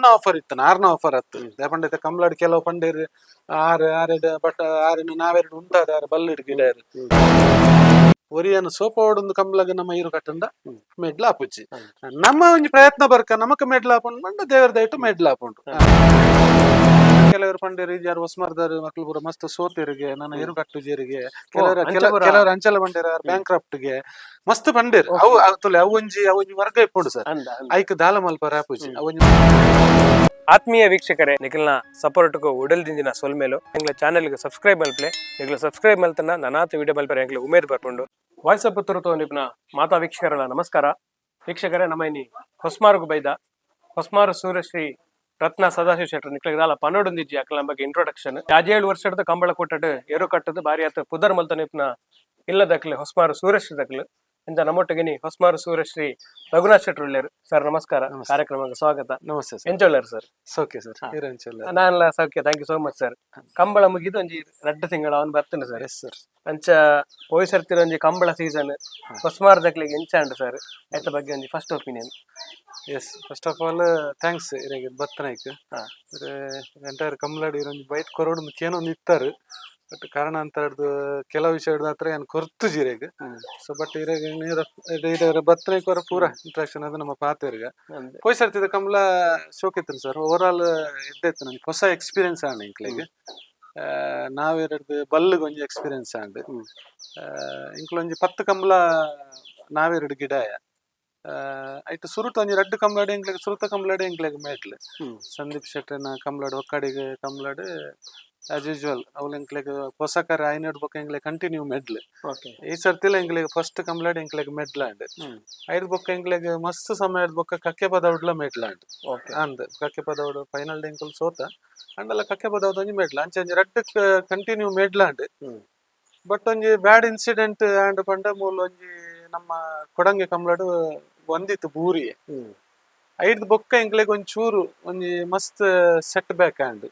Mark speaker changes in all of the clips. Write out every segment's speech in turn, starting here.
Speaker 1: ಅನ್ನ ಆಫರ್ ಇತ್ತು ಆರ್ನ ಆಫರ್ ಹತ್ತು ಪಂಡ ಕಂಬಳಾಡ್ ಕೆಲವು ಪಂಡೇರು ಆರೆಡು ಬಟ್ ಆರೆನು ನಾವೆರಡು ಉಂಟಾದ ಆರು ಬಲ್ಲಿಡ್ ಗಿಡ ಒರಿಯನ್ ಸೋಪ ಒಂದು ಕಂಬಳಗ ನಮ್ಮ ಇರು ಕಟ್ಟಂಡ ಮೆಡ್ಲ ಆಪುಜಿ ನಮ್ಮ ಒಂಜಿ ಪ್ರಯತ್ನ ಬರ್ಕ ನಮಕ್ ಮೆಡ್ಲ ಆಪುಂಡು ಪಂಡ ದೇವರ ದಯಟು ಮೆಡ್ಲ ಆಪುಂಡು ಕೆಲವರು ಪಂಡೇರು ಯಾರು ಹೊಸ್ಮಾರ್ದಾರು ಮಕ್ಳು ಪೂರ ಮಸ್ತ್ ಸೋತಿರಿಗೆ ನನ್ನ ಇರು ಕಟ್ಟುಜೇರಿಗೆ ಕೆಲವರು ಅಂಚಲ ಪಂಡೇರ ಬ್ಯಾಂಕ್ ಕ್ರಾಫ್ಟ್ಗೆ ಮಸ್ತ್ ಪಂಡೇರು ಅವು ಅವೊಂಜಿ ವರ್ಗ ಇಪ್ಪುಂಡು ಸರ್ ಐಕ್ ದಾಲ ಮಲ್ಪ ರಾಪುಜಿ ಅವೊಂಜಿ
Speaker 2: ಆತ್ಮೀಯ ವೀಕ್ಷಕರೇ ನಿಖಿಲ್ನ ಸಪೋರ್ಟ್ ಉಡಲ್ ದಿಂದಿನ ಸೊಲ್ಮೇಲು ನಿಂಗ್ಲ ಚಾನೆಲ್ಗೆ ಸಬ್ಸ್ಕ್ರೈಬ್ ಮಲ್ಪಲೆ ನಿಂಗ್ಲ ಸಬ್ಸ್ಕ್ರೈಬ್ ಮಲ್ತನ ನನಾತ ವಿಡಿಯೋ ಮಲ್ಪರೆ ಎಂಗ್ಲ ಉಮೇದ್ ಬರ್ಕೊಂಡು ವಾಯ್ಸ್ ಆಫ್ ಪುತ್ತೂರು ನಿಪ್ನ ಮಾತಾ ವೀಕ್ಷಕರಲ್ಲ ನಮಸ್ಕಾರ ವೀಕ್ಷಕರೇ ನಮ್ಮ ಇನಿ ಹೊಸ್ಮಾರ್ಗು ಬೈದ ಹೊಸ್ಮಾರು ಸೂರ್ಯಶ್ರೀ ರತ್ನ ಸದಾಶಿವ ಶೆಟ್ರು ನಿಕ್ಲಿಗೆ ದಾಲ ಪನ್ನೊಡೊಂದಿಜ್ಜಿ ಅಕ್ಲ ಬಗ್ಗೆ ಇಂಟ್ರೊಡಕ್ಷನ್ 7 ವರ್ಷದ ಕಂಬಳ ಕೊಟ್ಟಡು ಎರು ಕಟ್ಟದು ಬಾರಿ ಆತ ಪುದರ್ ಮಲ್ತ ನಿಪ್ನ ಇಲ್ಲದಕ್ಲೆ ಹೊಸ್ಮಾರು ಸೂರ್ಯಶ್ರೀ ದಕ್ಲು ಇಂದ ನಮ್ಮೊಟ್ಟಿಗೆ ಹೊಸ್ಮಾರು ಸೂರ್ಯಶ್ರೀ ರಘುನಾಥ್ ಶೆಟ್ರು ಉಳ್ಳೇರು ಸರ್ ನಮಸ್ಕಾರ ಕಾರ್ಯಕ್ರಮಕ್ಕೆ ಸ್ವಾಗತ
Speaker 1: ನಮಸ್ತೆ
Speaker 2: ಎಂಚೊಳ್ಳೇರು ಸರ್
Speaker 1: ಸೌಖ್ಯ ಸರ್
Speaker 2: ನಾನೆಲ್ಲ ಸೌಖ್ಯ thank you so much sir Kambala ಮುಗಿದು ಒಂಜಿ 2 ತಿಂಗಳ ಅವನು ಬರ್ತೇನೆ ಸರ್
Speaker 1: ಸರ್
Speaker 2: ಅಂಚ ಹೋಯ್ಸರ್ತಿರ ಒಂಜಿ ಕಂಬಳ ಸೀಸನ್ ಹೊಸ್ಮಾರ್ ದಕ್ಲಿಗೆ ಎಂಚಾಂಡ್ ಸರ್ ಐತ ಬಗ್ಗೆ ಒಂಜಿ first opinion
Speaker 1: as first of all thanks ಇರಾಗ ಬತ್ತನಾಯ್ಕ ಎಂಟೈರ್ ಕಂಬಳಾಡಿ ಒಂಜಿ ಬೈಟ್ ಕೊರೋಡು ಕೇನೊಂದು ಇತ್ತಾರೆ ಬಟ್ ಕಾರಣ ಅಂತ ಹಿಡ್ದು ಕೆಲವು ವಿಷಯ ಹಿಡ್ದು ಹತ್ರ ಏನು ಕೊರ್ತು ಜಿರೇಗ ಸೊ ಬಟ್ ಇರಾಗ ಬತ್ತನಾಯ್ಕ ಪೂರ ಇಂಟ್ರಾಕ್ಷನ್ ಅದು ನಮ್ಮ ಪಾತೇರ್ಗ ಹೋಯ್ಸರ್ತಿದ ಕಂಬಳ ಶೋಕಿತ್ತು ಸರ್ ಓವರ್ ಆಲ್ ಇದ್ದೈತೆ ನನಗೆ ಹೊಸ ಎಕ್ಸ್ಪೀರಿಯನ್ಸ್ ಆಂಡ್ ಇಂಕ್ಲಿಗೆ ನಾವೆರಡು ಬಲ್ಲಿಗೆ ಒಂಜಿ ಎಕ್ಸ್ಪೀರಿಯನ್ಸ್ ಆಂಡ್ ಇಂಕ್ಲೊಂಜಿ 10 ಕಂಬಳ ನಾವೆರಡು ಗಿಡಾಯ ಐಟ್ ಸುರುಟ್ ಒಂಜಿ 2 ಕಂಬಳಾಡಿ ಎಂಕ್ಲೆಗ್ ಸುರುತ ಕಂಬಳಾಡಿ ಎಂಕ್ಲೆಗ್ ಮೇಟ್ಲು ಸಂದೀಪ್ ಶೆಟ್ಟಿನ ಕಂಬಳಾಡು ಒಕ್ಕಡಿಗೆ ಕಂಬಳಾಡು ಆಸ್ ಯೂಶುವಲ್ ಅವ್ಲು ಎಂಕ್ಲೆಗ್ ಪೊಸಕರ ಐನಡ್ ಬೊಕ್ಕ ಎಂಕ್ಲೆಗ್ ಕಂಟಿನ್ಯೂ ಮೆಡ್ಲು ಈ ಸರ್ತಿಲ ಎಂಕ್ಲೆಗ್ ಫಸ್ಟ್ ಕಂಬಳಾಡಿ ಎಂಕ್ಲೆಗ್ ಮೆಡ್ಲಾಂಡ್ ಐಡ್ ಬೊಕ್ಕ ಎಂಕ್ಲೆಗ್ ಮಸ್ತ್ ಸಮಯ ಬೊಕ್ಕ ಕಕ್ಕೆ ಪದೌಡ್ಲ ಮೆಡ್ಲಾಂಡ್ ಅಂದ್ ಕಕ್ಕೆ ಪದೌಡು ಫೈನಲ್ ಡೇ ಎಂಕಲ್ ಸೋತ ಅಂಡಲ್ಲ ಕಕ್ಕೆ ಪದೌದು ಒಂಜಿ ಮೆಡ್ಲ ಅಂಚೆ ಒಂಜಿ 2 ಕಂಟಿನ್ಯೂ ಮೆಡ್ಲಾಂಡ್ ಬಟ್ ಒಂಜಿ ಬ್ಯಾಡ್ ಇನ್ಸಿಡೆಂಟ್ ಆಂಡ್ ಪಂಡ ಮೂಲ ಒಂಜಿ ನಮ್ಮ ಕೊಡಂಗೆ ಕಂಬಳಾಡು ಒಂದಿತ್ತು ಬೂರಿ ಐದ್ ಬೊಕ್ಕ ಎಂಕ್ಲೆಗ್ ಒಂಚೂರು ಒಂಜಿ ಮಸ್ತ್ ಸೆಟ್ ಬ್ಯಾಕ್ ಆಂಡ್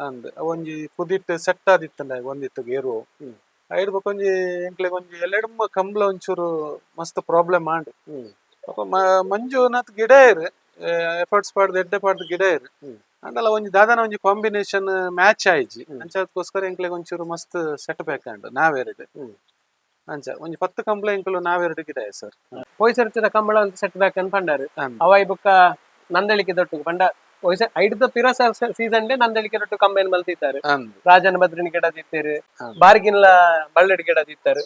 Speaker 1: ಅಂದ್ ಒಂಜಿ ಕುದಿಟ್ ಸೆಟ್ ಆದಿತ್ತಂಡ ಒಂದಿತ್ತು ಗೇರು ಐಡ್ ಬೊಕ್ಕ ಒಂಜಿ ಎಂಕ್ಲೆಗ್ ಒಂಜಿ 2 ಕಂಬಳ ಒಂಚೂರು ಮಸ್ತ್ ಪ್ರಾಬ್ಲಮ್ ಆಂಡ್ ಮಂಜುನಾಥ್ ಗಿಡ ಇರು ಎಫರ್ಟ್ಸ್ ಪಾಡ್ದು ಎಡ್ಡೆ ಪಾಡ್ದು ಗಿಡ ಇರು ಅಂಡಲ್ಲ ಒಂಜಿ ದಾದಾನ ಒಂಜಿ ಕಾಂಬಿನೇಷನ್ ಮ್ಯಾಚ್ ಆಯ್ಜಿ ಅಂಚದಕ್ಕೋಸ್ಕರ ಎಂಕ್ಲೆಗ್ ಒಂಚೂರು ಮಸ್ತ್ ಸೆಟ್ ಬ್ಯಾಕ್ ಆಂಡ್ ನಾವೆರಡು ಅಂಚ ಒಂಜಿ 10 ಕಂಬಳ ಎಂಕಲು ನಾವೆರಡು ಗಿಡ ಸರ್
Speaker 2: ಹೋಯ್ಸರ್ತಿದ ಕಂಬಳ ಅಂತ ಸೆಟ್ ಬ್ಯಾಕ್ ಅಂತ ಪಂಡಾರು ಅವಾಯಿ ಬೊಕ್ಕ ನಂದಳಿಕೆ ದೊಟ್ಟು ಪಂಡ ಐಡ್ದ ಪಿರ ಸೀಸನ್ ಡೇ ನಂದಳಿಕೆ ದೊಟ್ಟು ಕಂಬೈನ್ ಮಲ್ತಿದ್ದಾರೆ ರಾಜನ ಭದ್ರಿನ ಗಿಡ ದಿತ್ತೇರು ಬಾರ್ಗಿನ್ಲ ಬಳ್ಳಡಿ ಗಿಡ ದಿತ್ತಾರೆ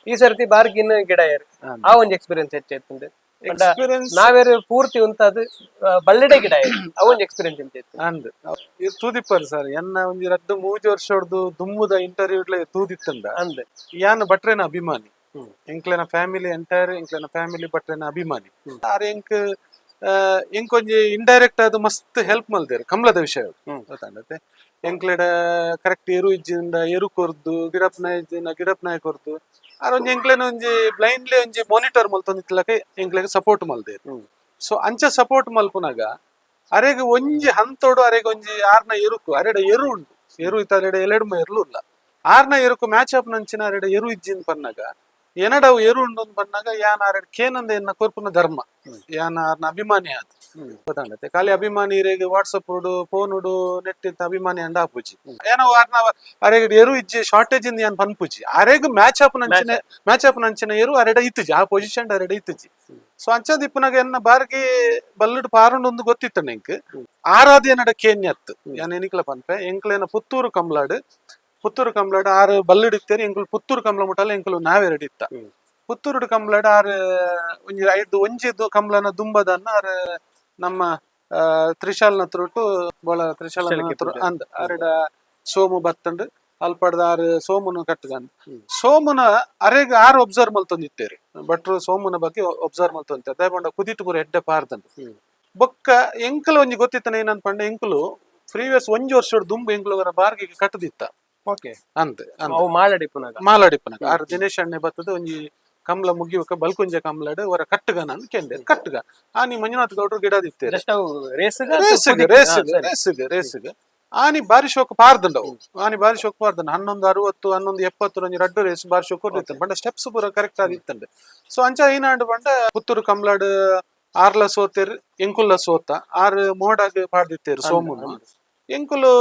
Speaker 2: ಈ ಸರ್ತಿ ಬಾರ್ಗಿನ್ ಗಿಡ ಏರು ಆ ಒಂಜಿ ಎಕ್ಸ್ಪೀರಿಯನ್ಸ್ ಹೆಚ್ಚೈತುಂಡು ನಾವೇರು ಪೂರ್ತಿ ಉಂಟದು ಬಳ್ಳಡೆ ಗಿಡ ಅವೊಂದು ಎಕ್ಸ್ಪೀರಿಯನ್ಸ್ ಎಂತ
Speaker 1: ಅಂದ್ ತೂದಿಪ್ಪರ್ ಸರ್ ಎನ್ನ ಒಂಜಿ 2-3 ವರ್ಷ ಹೊಡ್ದು ದುಮ್ಮುದ ಇಂಟರ್ವ್ಯೂಡ್ಲೆ ತೂದಿತ್ತಂದ ಅಂದ್ ಯಾನ್ ಬಟ್ರೆನ ಅಭಿಮಾನಿ ಎಂಕ್ಲೆನ ಫ್ಯಾಮಿಲಿ ಎಂಟೈರ್ ಎಂಕ್ಲೆನ ಫ್ಯಾಮಿಲಿ ಬಟ್ರೆನ ಅಭಿಮಾನಿ ಆರ್ ಎಂಕೊಂಜಿ ಇಂಡೈರೆಕ್ಟ್ ಅದು ಮಸ್ತ್ ಹೆಲ್ಪ್ ಮಲ್ದೇರು ಕಂಬಳದ ವಿಷಯ ಗೊತ್ತಾಂಡತೆ ಎಂಕ್ಲೆಡ ಕರೆಕ್ಟ್ ಎರು ಇಜ್ಜಿಂದ ಎರು ಕೊರ್ದು ಗಿಡಪ್ನಾಯ ಇಜ್ಜಿನ ಗಿಡಪ್ನಾಯ ಕೊರ್ದು ಒಂಜಿ ಎಂಕ್ಲೆನ ಒಂಜಿ ಬ್ಲೈಂಡ್ಲಿ ಒಂಜಿ ಮಾನಿಟರ್ ಮಲ್ತೊಂದಿತ್ಲಕ ಎಂಕ್ಲೆಗ್ ಸಪೋರ್ಟ್ ಮಲ್ದೇರು ಸೊ ಅಂಚ ಸಪೋರ್ಟ್ ಮಲ್ಪುನಾಗ ಅರೆಗ್ ಒಂಜಿ ಹಂತೋಡು ಅರೆಗ್ ಒಂಜಿ ಆರ್ನ ಎರುಕು ಅರೆಡ ಎರು ಉಂಟು ಎರು ಇತ್ತ ಅರೆಡ ಎಲೆಡ್ಮ ಎರ್ಲು ಇಲ್ಲ ಆರ್ನ ಎರುಕು ಮ್ಯಾಚ್ ಅಪ್ ನಂಚಿನ ಅರೆಡ ಎರು ಇಜ್ಜಿನ್ ಪನ್ನಾಗ ಏನಡವು ಎರು ಉಂಡು ಪನ್ನಾಗ ಯಾನ್ ಆರೆಡ್ ಕೇನಂದ ಎನ್ನ ಕೊರ್ಪುನ ಧರ್ಮ ಯಾನ್ ಆರ್ನ ಅಭಿಮಾನಿ ಆದ್ ಗೊತ್ತಾಂಡತೆ ಖಾಲಿ ಅಭಿಮಾನಿ ಇರೆಗ್ ವಾಟ್ಸಪ್ ಉಡು ಫೋನ್ ಉಡು ನೆಟ್ ಇತ್ತ ಅಭಿಮಾನಿ ಅಂಡ ಆಪುಜಿ ಏನೋ ಆರ್ನ ಅರೆಗ್ ಎರು ಇಜ್ಜಿ ಶಾರ್ಟೇಜ್ ಇಂದ ಯಾನ್ ಪನ್ಪುಜಿ ಅರೆಗ್ ಮ್ಯಾಚ್ ಅಪ್ ನಂಚಿನ ಎರು ಅರೆಡ ಇತ್ತುಜಿ ಆ ಪೊಸಿಷನ್ ಅರೆಡ ಇತ್ತುಜಿ ಸೊ ಅಂಚದ ಇಪ್ಪನಾಗ ಎನ್ನ ಬಾರ್ಗಿ ಬಲ್ಲುಡು ಪಾರುಂಡು ಒಂದು ಗೊತ್ತಿತ್ತ ನೆಂಕ್ ಆರಾಧ್ಯ ನಡ ಕೇನ್ಯತ್ ಯಾನ್ ಎನಿಕ್ಲ ಪನ್ಪೆ ಎಂಕ್ಲೇನ ಪುತ್ತೂರು ಕಂಬಳಾಡು 6 ಬಲ್ಲುಡಿತ್ತೇರಿ ಎಂಕುಲು ಪುತ್ತೂರು ಕಂಬಳ ಮುಟ್ಟಲ್ಲ ಎಂಕುಲು ನಾವೆರಡು ಇತ್ತ ಪುತ್ತೂರುಡು ಕಂಬಳಾಡು 6 ಒಂಜಿದು ಕಂಬಳನ ದುಂಬದನ್ನ ನಮ್ಮ ತ್ರಿಶಾಲ್ನ ತುರುಟು ಬೋಳ ತ್ರಿಶಾಲ ಅಂದ್ ಅರೆಡ ಸೋಮು ಬತ್ತಂಡು ಅಲ್ಪಡ್ದ 6 ಸೋಮುನ ಕಟ್ಟಗಂಡ್ ಸೋಮುನ ಅರೆಗ್ 6 ಒಬ್ಸರ್ವ್ ಮಲ್ತೊಂದಿತ್ತೇರಿ ಭಟ್ರು ಸೋಮುನ ಬಗ್ಗೆ ಒಬ್ಸರ್ವ್ ಮಲ್ತೊಂದಿತ್ತಾರೆ ದಯಪಂಡ ಕುದಿಟ್ಟು ಪೂರ ಎಡ್ಡೆ ಪಾರ್ದಂಡು ಬೊಕ್ಕ ಎಂಕಲು ಒಂಜಿ ಗೊತ್ತಿತ್ತನ ಏನಂತ ಪಂಡ ಎಂಕುಲು ಪ್ರೀವಿಯಸ್ 1 ವರ್ಷ ದುಂಬು ಎಂಕುಲು ಬಾರ್ಗಿಗೆ ಕಟ್ಟದಿತ್ತ ಅಂತೆ ಮಾಲಾಡಿಪ್ಪನಾಗ 6 ದಿನೇಶ್ ಅಣ್ಣೆ ಬತ್ತದ ಒಂಜಿ ಕಂಬಳ ಮುಗಿಯುವ ಬಲ್ಕುಂಜ ಕಂಬಳಾಡು ಅವರ ಕಟ್ಟಗನ ಅಂತ ಕೆಂಡೆ ಕಟ್ಟಗ ಆನಿ ಮಂಜುನಾಥ್ ಗೌಡ್ರು ಗಿಡ ದಿತ್ತೇರಿ ರೇಸ್ಗೆ ಆನಿ ಬಾರಿ ಶೋಕ ಪಾರ್ದಂಡವು ಆನಿ ಬಾರಿ ಶೋಕ ಪಾರ್ದಂಡ 1160 1170 ಒಂಜಿ 2 ರೇಸ್ ಬಾರಿ ಶೋಕ ಬಂಡ ಸ್ಟೆಪ್ಸ್ ಪೂರ ಕರೆಕ್ಟ್ ಆಗಿ ಇತ್ತಂಡೆ ಸೊ ಅಂಚ ಐನಾಂಡು ಬಂಡ ಪುತ್ತೂರು ಕಂಬಳಾಡು ಆರ್ಲ ಸೋತೆರ್ ಎಂಕುಲ್ಲ ಸೋತ ಆರ್ ಮೋಡಾಗ್ ಪಾಡ್ದಿತ್ತೇರು ಸೋಮುನು ಎಂಕುಲು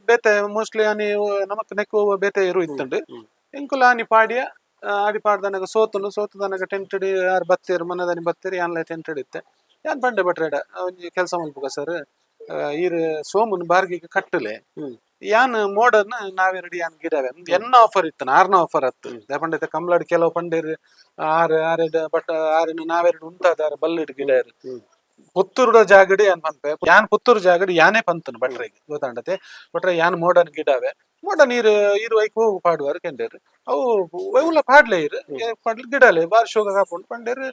Speaker 1: ಬೇತೆ ಮೋಸ್ಟ್ಲಿ ಆನಿ ನಮಕ್ ನೆಕ್ಕು ಬೇತೆ ಇರು ಇತ್ತುಂಡು ಎಂಕುಲು ಆನಿ ಪಾಡ್ಯ ಆಡಿ ಪಾಡ್ದನಗ ಸೋತುನು ಸೋತದನಗ ಟೆಂಟೆಡ್ ಯಾರು ಬತ್ತೇರು ಮನದಾನಿ ಬತ್ತೇರು ಯಾನ್ಲ ಟೆಂಟೆಡ್ ಇತ್ತೆ ಯಾನ್ ಬಂಡೆ ಬಟ್ರೆಡ ಒಂಜಿ ಕೆಲಸ ಮಲ್ಪುಗ ಸರ್ ಈರ್ ಸೋಮುನ್ ಬಾರ್ಗಿಗೆ ಕಟ್ಟಲೆ ಯಾನ್ ಮೋಡನ್ ನಾವೆರಡು ಯಾನ್ ಗಿಡವೆ ಎನ್ನ ಆಫರ್ ಇತ್ತು 6ನ ಆಫರ್ ಹತ್ತು ಪಂಡ ಕಂಬ್ಲಾಡ್ ಕೆಲವು ಪಂಡೇರು ಆರೆಡ್ ಬಟ್ ಆರೆಡ್ ನಾವೆರಡು ಉಂಟಾದಾರ ಬಲ್ಲಿಡ್ ಗಿಡ ಪುತ್ತೂರ್ದ ಜಾಗಡಿ ಯಾನ್ ಪಂಪೆ ಯಾನ್ ಪುತ್ತೂರ್ ಜಾಗಡಿ ಯಾನೇ ಪಂತನು ಬಟ್ರೆಗೆ ಗೊತ್ತಾಂಡತೆ ಬಟ್ರೆ ಯಾನ್ ಮೋಡನ್ ಗಿಡವೆ ಮೋಡ ನೀರು ಇರು ಐಕ್ ಹೋಗು ಪಾಡುವಾರು ಕೆಂಡೇರು ಅವು ಒಯ್ವುಲ ಪಾಡ್ಲೆ ಇರು ಪಾಡ್ಲಿ ಗಿಡಲೆ ಬಾರಿ ಶೋಗ ಕಾಪುಂಡು ಪಂಡೇರು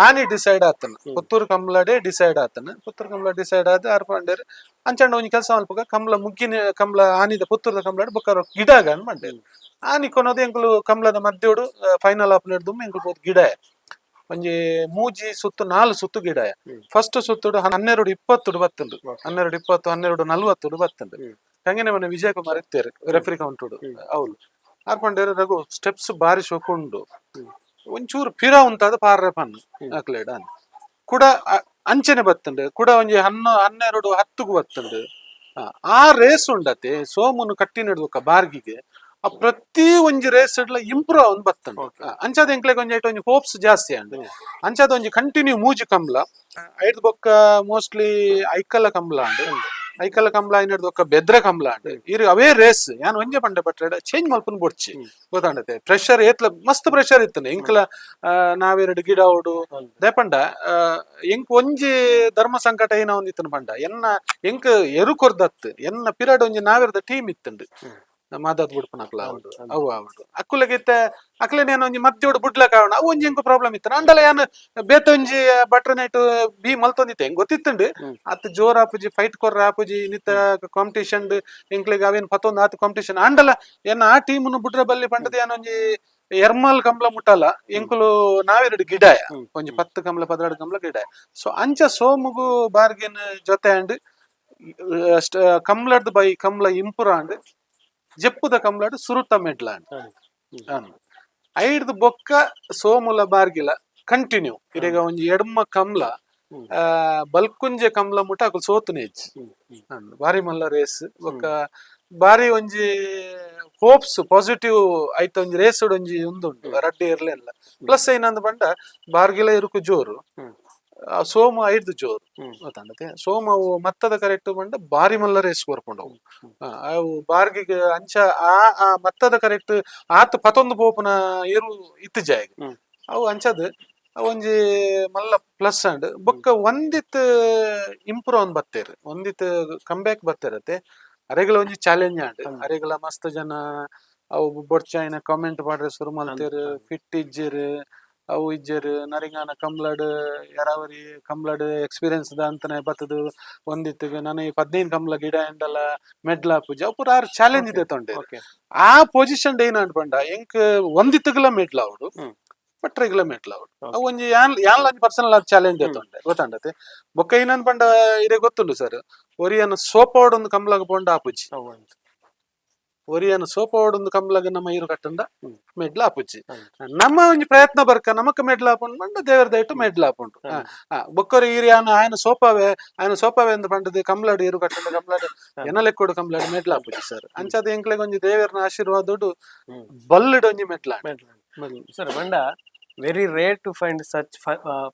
Speaker 1: ಆನಿ ಡಿಸೈಡ್ ಆತನ ಪುತ್ತೂರು ಕಂಬ್ಲಾಡೆ ಡಿಸೈಡ್ ಆತನ ಪುತ್ತೂರು ಕಂಬ್ಲ ಡಿಸೈಡ್ ಆದ ಆರ್ ಪಂಡೇರು ಅಂಚಂಡ ಒಂಜಿ ಕೆಲಸ ಮಲ್ಪಗ ಕಂಬ್ಲ ಮುಗ್ಗಿನ ಕಂಬ್ಲ ಆನಿದ ಪುತ್ತೂರ್ದ ಕಂಬ್ಲಾಡ್ ಬೊಕ್ಕ ಗಿಡಾಗ ಅನ್ ಮಂಡೇರು ಆನಿ ಕೊನೋದು ಎಂಕುಲು ಕಂಬ್ಲದ ಮಧ್ಯೋಡು ಫೈನಲ್ ಆಪ್ ನೆಡ್ದು ಎಂಕುಲು ಪೋದು ಗಿಡ ಒಂಜಿ ಮೂಜಿ ಸುತ್ತು 4 ಸುತ್ತು ಗಿಡ ಫಸ್ಟ್ ಸುತ್ತುಡು 12-20 ಬತ್ತುಂಡು 12-20 12-40 ಬತ್ತುಂಡು ಕಂಗೆನೆ ಮನೆ ವಿಜಯ್ ಕುಮಾರ್ ಇತ್ತೇರು ರೆಫ್ರಿ ಕೌಂಟುಡು ಅವ್ಲು ಆರ್ಪಂಡೇರು ರಘು ಸ್ಟೆಪ್ಸ್ ಬಾರಿ ಶೋಕುಂಡು ಒಂಚೂರು ಪಿರ ಉಂತಾದ ಪಾರ್ರೆ ಪನ್ನು ಅಕ್ಲೇಡ ಕೂಡ ಅಂಚನೆ ಬತ್ತುಂಡು ಕೂಡ ಒಂಜಿ 12-10 ಬತ್ತುಂಡು ಆ ರೇಸ್ ಉಂಡತೆ ಸೋಮುನು ಕಟ್ಟಿ ನೆಡ್ದು ಬಾರ್ಗಿಗೆ ಆ ಪ್ರತಿ ಒಂಜಿ ರೇಸ್ ಇಂಪ್ರೂವ್ ಅವನ್ ಬತ್ತಂಡು ಅಂಚಾದ ಎಂಕ್ಲೆಗ್ ಒಂಜಿ ಹೋಪ್ಸ್ ಜಾಸ್ತಿ ಅಂಡ್ ಅಂಚಾದ ಒಂಜಿ ಕಂಟಿನ್ಯೂ ಮೂಜಿ ಕಂಬ್ಲ ಐದು ಬೊಕ್ಕ ಮೋಸ್ಟ್ಲಿ ಐಕಲ ಕಂಬ್ಲ ಅಂಡ್ ಐಕಲ ಕಂಬ್ಲ ಐನಡ್ದು ಬೊಕ್ಕ ಬೆದ್ರ ಕಂಬ್ಲ ಅಂಡ್ ಇರು ಅವೇ ರೇಸ್ ಯಾನ್ ಒಂಜೆ ಪಂಡೆ ಬಟ್ರೆಡ ಚೇಂಜ್ ಮಲ್ಪನ್ ಬೊಡ್ಚಿ ಗೊತ್ತಾಂಡತೆ ಪ್ರೆಷರ್ ಏತ್ಲ ಮಸ್ತ್ ಪ್ರೆಷರ್ ಇತ್ತನೆ ಎಂಕ್ಲ ನಾವೆರಡು ಗಿಡ ಓಡು ದೇಪಂಡ ಎಂಕ್ ಒಂಜಿ ಧರ್ಮ ಸಂಕಟ ಏನ ಒಂದಿತ್ತನ ಪಂಡ ಎನ್ನ ಎಂಕ್ ಎರು ಕೊರ್ದತ್ ಎನ್ನ ಪಿರಡ್ ಒಂಜಿ ನಾವೆರ್ದ ಟೀಮ್ ಇತ್ತಂಡು ಮಾದಾದ್ ಬಿಡ್ಪನ ಅಕ್ಲ ಅವಡು ಅವು ಅವಡು ಅಕ್ಕುಲಗಿತ್ತ ಅಕ್ಲೇನೇನು ಒಂಜಿ ಮಧ್ಯೋಡು ಬುಡ್ಲ ಕಾರಣ ಅವು ಒಂಜಿ ಎಂಕು ಪ್ರಾಬ್ಲಮ್ ಇತ್ತು ಅಂಡಲ ಯಾನ್ ಬೇತೊಂಜಿ ಬಟ್ರ ನೈಟ್ ಬಿ ಮಲ್ತೊಂದಿತ್ತೆ ಹೆಂಗ್ ಗೊತ್ತಿತ್ತುಂಡು ಅತ್ ಜೋರ್ ಆಪುಜಿ ಫೈಟ್ ಕೊರ್ರ ಆಪುಜಿ ನಿತ್ತ ಕಾಂಪಿಟೇಷನ್ ಎಂಕ್ಲೆಗ್ ಅವೇನ್ ಪತ್ತೊಂದು ಆತು ಕಾಂಪಿಟೇಷನ್ ಅಂಡಲ ಏನ್ ಆ ಟೀಮ್ನು ಬುಡ್ರ ಬಲ್ಲಿ ಪಂಡದ ಏನೊಂಜಿ ಎರ್ಮಲ್ ಕಂಬ್ಲ ಮುಟ್ಟಲ್ಲ ಎಂಕುಲು ನಾವೆರಡು ಗಿಡಾಯ ಒಂಜಿ 10 ಕಂಬ್ಲ 12 ಕಂಬ್ಲ ಗಿಡಾಯ ಸೊ ಅಂಚ ಸೋಮುಗು ಬಾರ್ಗಿನ್ ಜೊತೆ ಅಂಡ್ ಕಂಬ್ಲಡ್ ಬೈ ಕಂಬ್ಲ ಇಂಪುರ ಅಂಡ್ ಜಪ್ಪುದ ಕಂಬ್ಲಾಡ್ ಸುರುತ ಮೆಡ್ಲಾಂಡ್ ಐಡ್ದು ಬೊಕ್ಕ ಸೋಮುಲ ಬಾರ್ಗಿಲ ಕಂಟಿನ್ಯೂ ಇರೆಗ ಒಂಜಿ ಎಡ್ಮ ಕಂಬ್ಲ ಬಲ್ಕುಂಜೆ ಕಂಬ್ಲ ಮುಟ್ಟ ಅಕುಲು ಸೋತುನೇಜ್ ಬಾರಿ ಮಲ್ಲ ರೇಸ್ ಬೊಕ್ಕ ಬಾರಿ ಒಂಜಿ ಹೋಪ್ಸ್ ಪಾಸಿಟಿವ್ ಐತ ಒಂಜಿ ರೇಸ್ ಒಂಜಿ ಉಂದುಂಟು ರಡ್ಡೆ ಇರ್ಲೆಲ್ಲ ಪ್ಲಸ್ ಏನಂದ್ ಪಂಡ ಬಾರ್ಗಿಲ ಇರುಕು ಜೋರು ಸೋಮ ಐದು ಜೋರು ಗೊತ್ತಾಂಡತೆ ಸೋಮ ಅವು ಮತ್ತದ ಕರೆಕ್ಟ್ ಬಂಡ ಬಾರಿ ಮಲ್ಲ ರೇಸ್ ಕೊರ್ಕೊಂಡವು ಅವು ಬಾರ್ಗಿಗೆ ಅಂಚ ಆ ಮತ್ತದ ಕರೆಕ್ಟ್ ಆತ್ ಪತೊಂದು ಪೋಪುನ ಏರು ಇತ್ತು ಜಾಯ್ ಅವು ಅಂಚದ್ ಒಂಜಿ ಮಲ್ಲ ಪ್ಲಸ್ ಅಂಡ್ ಬೊಕ್ಕ ಒಂದಿತ್ ಇಂಪ್ರೂವ್ ಅನ್ ಬತ್ತೇರು ಒಂದಿತ್ ಕಂಬ್ಯಾಕ್ ಬತ್ತೇರತೆ ಅರೆಗಳ ಒಂಜಿ ಚಾಲೆಂಜ್ ಅಂಡ್ ಅರೆಗಳ ಮಸ್ತ್ ಜನ ಅವು ಬೊಡ್ಚಾಯಿನ ಕಾಮೆಂಟ್ ಮಾಡ್ರೆ ಶುರು ಮಲ್ತೇರು ಫಿಟ್ ಇಜ್ಜೇರು ಅವು ಇಜ್ಜೇರು ನರಿಂಗಾನ ಕಂಬ್ಲಾಡ್ ಯಾರಾವರಿ ಕಂಬ್ಲಾಡ್ ಎಕ್ಸ್ಪೀರಿಯನ್ಸ್ ಅಂತಾನೆ ಬತ್ತದು ಒಂದಿತ್ತಿಗೆ ನನಗೆ 15 ಕಂಬ್ಲ ಗಿಡ ಎಂಡಲ್ಲ ಮೆಡ್ಲ ಪೂಜೆ ಅವು ಪೂರ ಚಾಲೆಂಜ್ ಇದೆ ತೊಂಡೆ ಆ ಪೊಸಿಷನ್ ಏನ್ ಅನ್ಪಂಡ ಎಂಕ್ ಒಂದಿತ್ತಗಲ ಮೆಡ್ಲ ಅವಡು ಬಟ್ರೆಗ್ಲ ಮೆಡ್ಲ ಅವಡು ಅವು ಒಂಜಿ ಯಾನ್ ಪರ್ಸನಲ್ ಚಾಲೆಂಜ್ ತೊಂಡೆ ಗೊತ್ತಾಂಡತೆ ಬೊಕ್ಕ ಏನನ್ ಪಂಡ ಇರೇ ಗೊತ್ತುಂಡು ಸರ್ ಒರಿಯನ್ ಸೋಪ ಒಂದು ಕಂಬ್ಲಾಗ ಪೋಂಡ ಆಪುಜಿ ಒರಿಯನ್ ಸೋಪ ಒಂದು ಕಂಬ್ಲಾಗ ನಮ್ಮ ಇರು ಕಟ್ಟಂಡ ಮೆಡ್ಲ ಆಪುಜಿ ನಮ್ಮ ಒಂಜಿ ಪ್ರಯತ್ನ ಬರ್ಕ ನಮಕ್ ಮೆಡ್ಲ ಆಪುಂಡು ಪಂಡ ದೇವರ ದಯಟು ಮೆಡ್ಲ ಆಪುಂಡು ಬೊಕ್ಕರು ಈರಿ ಆಯನ ಸೋಪವೇ ಎಂದು ಪಂಡದು ಕಂಬ್ಲಾಡ್ ಇರು ಕಟ್ಟಂಡ ಕಂಬ್ಲಾಡ್ ಎನಲೆಕ್ಕೋಡು ಕಂಬ್ಲಾಡ್ ಮೆಡ್ಲ ಆಪುಜಿ ಸರ್ ಅಂಚದ ಎಂಕ್ಲೆಗ್ ಒಂಜಿ ದೇವರನ ಆಶೀರ್ವಾದೋಡು ಬಲ್ಲಡ್ ಒಂಜಿ ಮೆಡ್ಲ
Speaker 2: ಸರ್ ಪಂಡ very rare to find such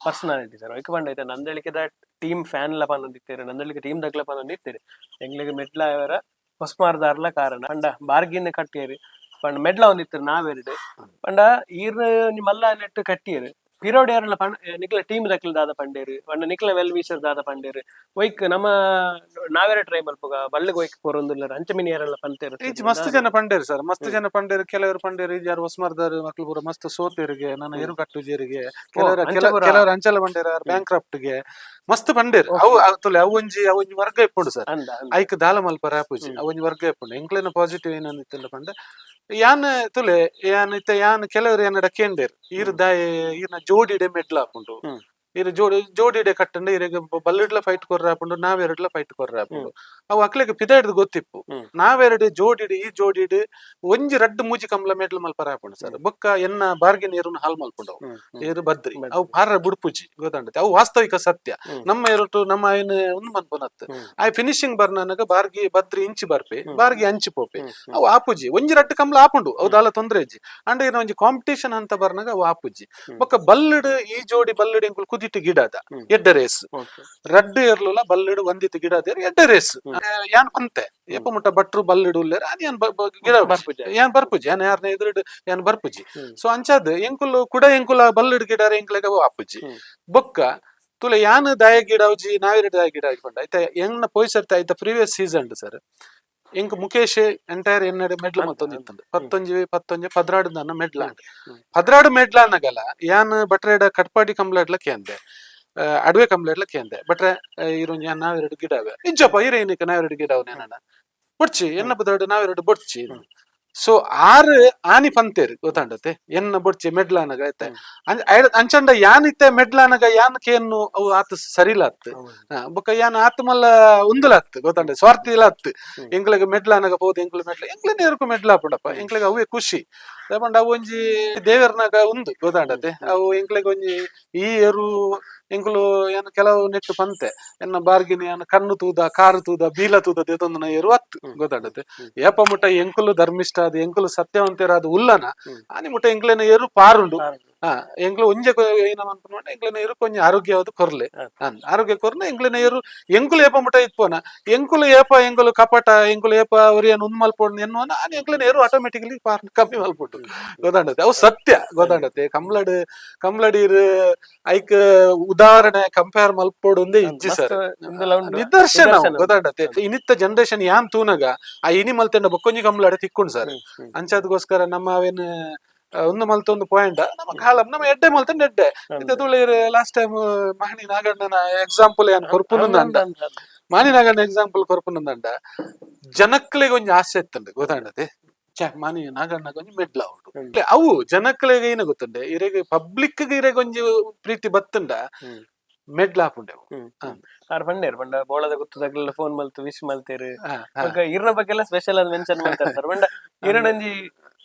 Speaker 2: personality sir ಐಕ್ ಪಂಡ ಐತೆ ನಂದಳಿಕೆ ಟೀಮ್ ಫ್ಯಾನ್ ಲ ಪನ್ನೊಂದಿತ್ತೇರು ನಂದಳಿಕೆ ಟೀಮ್ ದಕ್ಲ ಪನ್ನೊಂದಿತ್ತೇರು ಎಂಗ್ಲೆಗ್ ಮೆಡ್ಲ ಅವರ ಹೊಸ್ಮಾರ್ದಾರ್ಲ ಕಾರಣ ಪಂಡ ಬಾರ್ಗಿನ್ ಕಟ್ಟಿಯರು ಪಂಡ ಮೆಡ್ಲ ಒಂದಿತ್ತರು ನಾವೆರಡು ಪಂಡ ಈರ್ ಮಲ್ಲ ನೆಟ್ ಕಟ್ಟಿಯರು ಪಿರೋಡ್ ಯಾರಲ್ಲ ನಿಕ್ಲ ಟೀಮ್ ದಕ್ಲ ದಾದ ಪಂಡೇರು ಪಂಡ ನಿಕ್ಲ ವೆಲ್ ವಿಶರ್ ದಾದ ಪಂಡೇರು ಒಯ್ಕ್ ನಮ್ಮ ನಾವೇರ ಟ್ರೈ ಮಲ್ಪುಗ ಬಳ್ಳಗ್ ಒಯ್ಕ್ ಪೊರೊಂದುಲ್ಲ ಅಂಚಮಿನಿ ಯಾರಲ್ಲ ಪಂತೇರು
Speaker 1: ಮಸ್ತ್ ಜನ ಪಂಡೇರು ಸರ್ ಮಸ್ತ್ ಜನ ಪಂಡೇರು ಕೆಲವರು ಪಂಡೇರು ಯಾರು ಹೊಸ್ಮಾರ್ದಾರು ಮಕ್ಳು ಪೂರ ಮಸ್ತ್ ಸೋತೇರಿಗೆ ನನ್ನ ಎರು ಕಟ್ಟುಜೇರಿಗೆ ಕೆಲವರು ಅಂಚಲ ಪಂಡೇರ ಬ್ಯಾಂಕ್ ಕ್ರಾಫ್ಟ್ಗೆ ಮಸ್ತ್ ಪಂಡೇರು ಅವು ಅವೊಂಜಿ ವರ್ಗ ಇಪ್ಪುಂಡು ಸರ್ ಐಕ್ ದಾಲ ಮಲ್ಪರ ಆಪುಜಿ ಅವೊಂಜಿ ವರ್ಗ ಇಪ್ಪುಂಡು ಎಂಕ್ಲೆನ ಪಾಸಿಟಿವ್ ಏನಂದಿತ್ತಲ್ಲ ಪಂಡ ಯಾನ್ ತುಲೆ ಯಾನ್ ಕೆಲವರು ಏನಡ ಕೇಂಡೇರು ಈರ್ನ ಜೋಡಿಡೆ ಮೆಡ್ಲ ಹಾಪುಂಡು ಇರ ಜೋಡಿಡೆ ಕಟ್ಟಂಡ ಇರೆಗ್ ಬಲ್ಲಿಡ್ಲ ಫೈಟ್ ಕೊರ್ರ ಹಾಪುಂಡು ನಾವೆರಡ್ಲ ಫೈಟ್ ಕೊರ್ರ ಹಾಪುಂಡು ಅವು ಅಕ್ಲೆಗ್ ಪಿದಾಯ್ಡ್ದು ಗೊತ್ತಿಪ್ಪು ನಾವೆರಡು ಜೋಡಿಡು ಈ ಜೋಡಿಡು ಒಂಜಿ ರಡ್ಡು ಮೂಜಿ ಕಂಬಳ ಮೇಡ್ಲು ಮಲ್ಪರ ಹಾಪುಂಡು ಸರ್ ಬೊಕ್ಕ ಎನ್ನ ಬಾರ್ಗಿನ ಏರುನ ಹಾಲ್ ಮಲ್ಪುಂಡವು ಏರು ಬದ್ರಿ ಅವು ಪಾರ ಬುಡ್ಪುಜಿ ಗೊತ್ತಂಡತೆ ಅವು ವಾಸ್ತವಿಕ ಸತ್ಯ ನಮ್ಮ ಎರಟು ನಮ್ಮ ಆಯ್ನ ಒಂದು ಮನ್ಪುನತ್ ಆಯ್ ಫಿನಿಶಿಂಗ್ ಬರ್ನಾಗ ಬಾರ್ಗಿ ಬದ್ರಿ ಇಂಚಿ ಬರ್ಪೆ ಬಾರ್ಗಿ ಅಂಚಿ ಪೋಪೆ ಅವು ಆಪುಜಿ ಒಂಜಿ ರಡ್ಡು ಕಂಬಳ ಆಪುಂಡು ಅವು ದಾಲ ತೊಂದ್ರೆ ಇಜ್ಜಿ ಅಂಡ ಇನ್ನು ಒಂಜಿ ಕಾಂಪಿಟೇಷನ್ ಅಂತ ಬರ್ನಾಗ ಅವು ಆಪುಜಿ ಬೊಕ್ಕ ಬಲ್ಲಡ್ ಈ ಜೋಡಿ ಬಲ್ಲಡ್ ಎಂಕುಲು ಕುದಿಟ್ಟು ಗಿಡದ ಎಡ್ಡ ರೇಸ್ ರಡ್ಡು ಇರ್ಲುಲ ಬಲ್ಲಡ್ ಒಂದಿತ್ತು ಗಿಡದ ಎಡ್ಡ ರೇಸ್ ಯಾನ್ ಪಂತೆ ಎಪ್ಪ ಮುಟ್ಟ ಭಟ್ರು ಬಲ್ಲಡ್ ಉಲ್ಲೇರ್ ಅದ್ ಯಾನ್ ಗಿಡ ಯಾನ್ ಬರ್ಪುಜಿ ಯಾನ್ ಯಾರನ್ನ ಎದುರುಡು ಯಾನ್ ಬರ್ಪುಜಿ ಸೊ ಅಂಚಾದ್ ಎಂಕುಲು ಕುಡ ಎಂಕುಲ ಬಲ್ಲಡ್ ಗಿಡ ಎಂಕ್ಲೆಗ ಅವು ಆಪುಜಿ ಬೊಕ್ಕ ತುಲೆ ಯಾನ್ ದಾಯ ಗಿಡ ಅವಜಿ ನಾವೆರಡು ದಾಯ ಗಿಡ ಆಯ್ಕೊಂಡ ಆಯ್ತಾ ಎಂಗ್ನ ಪೋಯ್ಸರ್ತ ಆಯ್ತಾ ಪ್ರೀವಿಯಸ್ ಸೀಸನ್ ಸರ್ ಎಂಕ್ ಮುಖೇಶ್ ಎಂಟೈರ್ ಎನ್ನಡೆ ಮೆಡ್ಲ್ ಮತ್ತೊಂದಿತ್ತಂದು 11 16 ನನ್ನ ಮೆಡ್ಲ ಪದ್ರಾಡು ಮೆಡ್ಲ ಅನ್ನಗಲ್ಲ ಯಾನ್ ಬಟ್ರೇಡ ಕಟ್ಪಾಡಿ ಕಂಬ್ಲಾಡ್ಲ ಕೇಂದೆ ಅಡವೆ ಕಂಬ್ಲಾಡ್ಲ ಕೇಂದೆ ಬಟ್ರೆ ಇರೊಂಜಿ ನಾವೆರಡು ಗಿಡ ಅವೆ ಇಜ್ಜಪ್ಪ ಇರೇನಿಕ ನಾವೆರಡು ಗಿಡ ಅವ್ ನನ್ನ ಬೊಡ್ಚಿ ಎನ್ನ ಬದಾಡು ನಾವೆರಡು ಬೊಡ್ಚಿ ಸೊ ಆರು ಆನಿ ಪಂತೇರು ಗೊತ್ತಾಂಡತೆ ಎನ್ನ ಬೊಡ್ಚಿ ಮೆಡ್ಲಾನಗ ಆಯ್ತ ಅಂಚಂಡ ಯಾನ್ ಇತ್ತೆ ಮೆಡ್ಲಾನಗ ಯಾನ್ ಕೇನು ಅವು ಆತ ಸರಿಲಾತ್ ಬೊಕ್ಕ ಯಾನ್ ಆತ ಮಲ್ಲ ಉಂದುಲಾತ್ ಗೊತ್ತಾಂಡ ಸ್ವಾರ್ಥಿ ಇಲಾತ್ ಎಂಕ್ಲೆಗ್ ಮೆಡ್ಲಾನಗ ಪೋದು ಎಂಕ್ಲು ಮೆಡ್ಲ ಎಂಕ್ಲೆನ ಏರ್ಕು ಮೆಡ್ಲಾ ಪುಂಡಪ್ಪ ಎಂಕ್ಲೆಗ್ ಅವೇ ಖುಷಿ ತಗೊಂಡ ಅವು ಒಂಜಿ ದೇವರ್ನಾಗ ಉಂದು ಗೊತ್ತಾಂಡತೆ ಅವು ಎಂಕ್ಲೆಗ್ ಒಂಜಿ ಈ ಏರು ಎಂಕುಲು ಏನ್ ಕೆಲವು ನೆಟ್ಟು ಪಂತೆ ಎನ್ನ ಬಾರ್ಗಿನ ಏನ್ ಕಣ್ಣು ತೂದ ಕಾರು ತೂದ ಬೀಲ ತೂದ ದೇತೊಂದು ಏರು ಅತ್ತು ಗೊತ್ತಾಂಡತೆ ಏಪ ಮುಟ್ಟ ಎಂಕುಲು ಧರ್ಮಿಷ್ಠ ಅದು ಎಂಕುಲು ಸತ್ಯವಂತರ ಅದು ಉಲ್ಲನ ಆನಿ ಮುಟ್ಟ ಎಂಕ್ಲೆನ ಏರು ಪಾರುಂಡು ಎಂಕ್ಲು ಒಂಜೆ ಏನ ಅನ್ಕೊಂಡ ಎಂಕ್ಲೆನ ಏರು ಕೊಂಚ ಆರೋಗ್ಯವಾದ ಕೊರ್ಲೆ ಆರೋಗ್ಯ ಕೊರ್ನ ಎಂಕ್ಲೆನ ಏರು ಎಂಕುಲು ಏಪ ಮುಟ್ಟ ಇತ್ಪೋನ ಎಂಕುಲು ಏಪ ಎಂಕುಲು ಕಪಟ ಎಂಕುಲು ಏಪ ಒರಿಯನ್ ಉಂದ್ ಮಲ್ಪೋಡ್ ಎನ್ನುವನ ಆನಿ ಎಂಕ್ಲೆನ ಏರು ಆಟೋಮೆಟಿಕಲಿ ಕಮ್ಮಿ ಮಲ್ಪುಟ್ಟು ಗೊತ್ತಾಂಡತೆ ಅವು ಸತ್ಯ ಗೊತ್ತಾಂಡತೆ ಕಂಬ್ಲಡೀರ್ ಐಕ್ ಉದಾಹರಣೆ ಕಂಪೇರ್ ಮಲ್ಪೋಡು ಒಂದೇ ಇಜ್ಜಿ ಸರ್ ನಿದರ್ಶನ ಗೊತ್ತಾಂಡತೆ ಇನ್ನಿತ್ತ ಜನರೇಷನ್ ಯಾನ್ ತೂನಗ ಆ ಇನಿ ಮಲ್ತೆಂಡ ಬೊಕ್ಕೊಂಜಿ ಕಂಬ್ಲಾಡ ತಿಕ್ಕೊಂಡು ಸರ್ ಅಂಚದಗೋಸ್ಕರ ನಮ್ಮ ಅವೇನು ಒಂದು ಮಲ್ತೊಂದು ಪಾಯಿಂಟ್ ನಮ್ಮ ಕಾಲಂ ನಮ್ಮ ಎಡ್ಡೆ ಮಲ್ತಂಡ ಎಡ್ಡೆ ತುಳಿರ್ ಲಾಸ್ಟ್ ಟೈಮ್ ಮಾಣಿ ನಾಗಣ್ಣನ ಎಕ್ಸಾಂಪಲ್ ಏನ್ ಕೊರ್ಪುನಂದ ಮಾಣಿ ನಾಗಣ್ಣ ಎಕ್ಸಾಂಪಲ್ ಕೊರ್ಪುನಂದಂಡ ಜನಕ್ಲೆಗ್ ಒಂಜಿ ಆಸೆ ಇತ್ತಂಡು ಗೊತ್ತಾಂಡತೆ ಮಾನಿ ನಾಗಣ್ಣಗ ಒಂಜಿ ಮೆಡ್ಲ ಉಂಟು ಅವು ಜನಕ್ಲೆಗ್ ಏನ ಗೊತ್ತುಂಡೆ ಇರೆಗ್ ಪಬ್ಲಿಕ್ ಇರೆಗ್ ಒಂಜಿ ಪ್ರೀತಿ ಬತ್ತುಂಡ ಮೆಡ್ಲ ಹಾಪುಂಡೆವು
Speaker 2: ಪಂಡೇರು ಪಂಡ ಬೋಳದ ಗೊತ್ತದಾಗಲೆಲ್ಲ ಫೋನ್ ಮಲ್ತು ವಿಶ್ ಮಲ್ತೇರು ಇರ್ನ ಬಗ್ಗೆ ಎಲ್ಲ ಸ್ಪೆಷಲ್ ಆಗಿ ಮೆನ್ಷನ್ ಮಾಡ್ತಾರೆ ಸರ್ ಪಂಡ ಇರಡಂಜಿ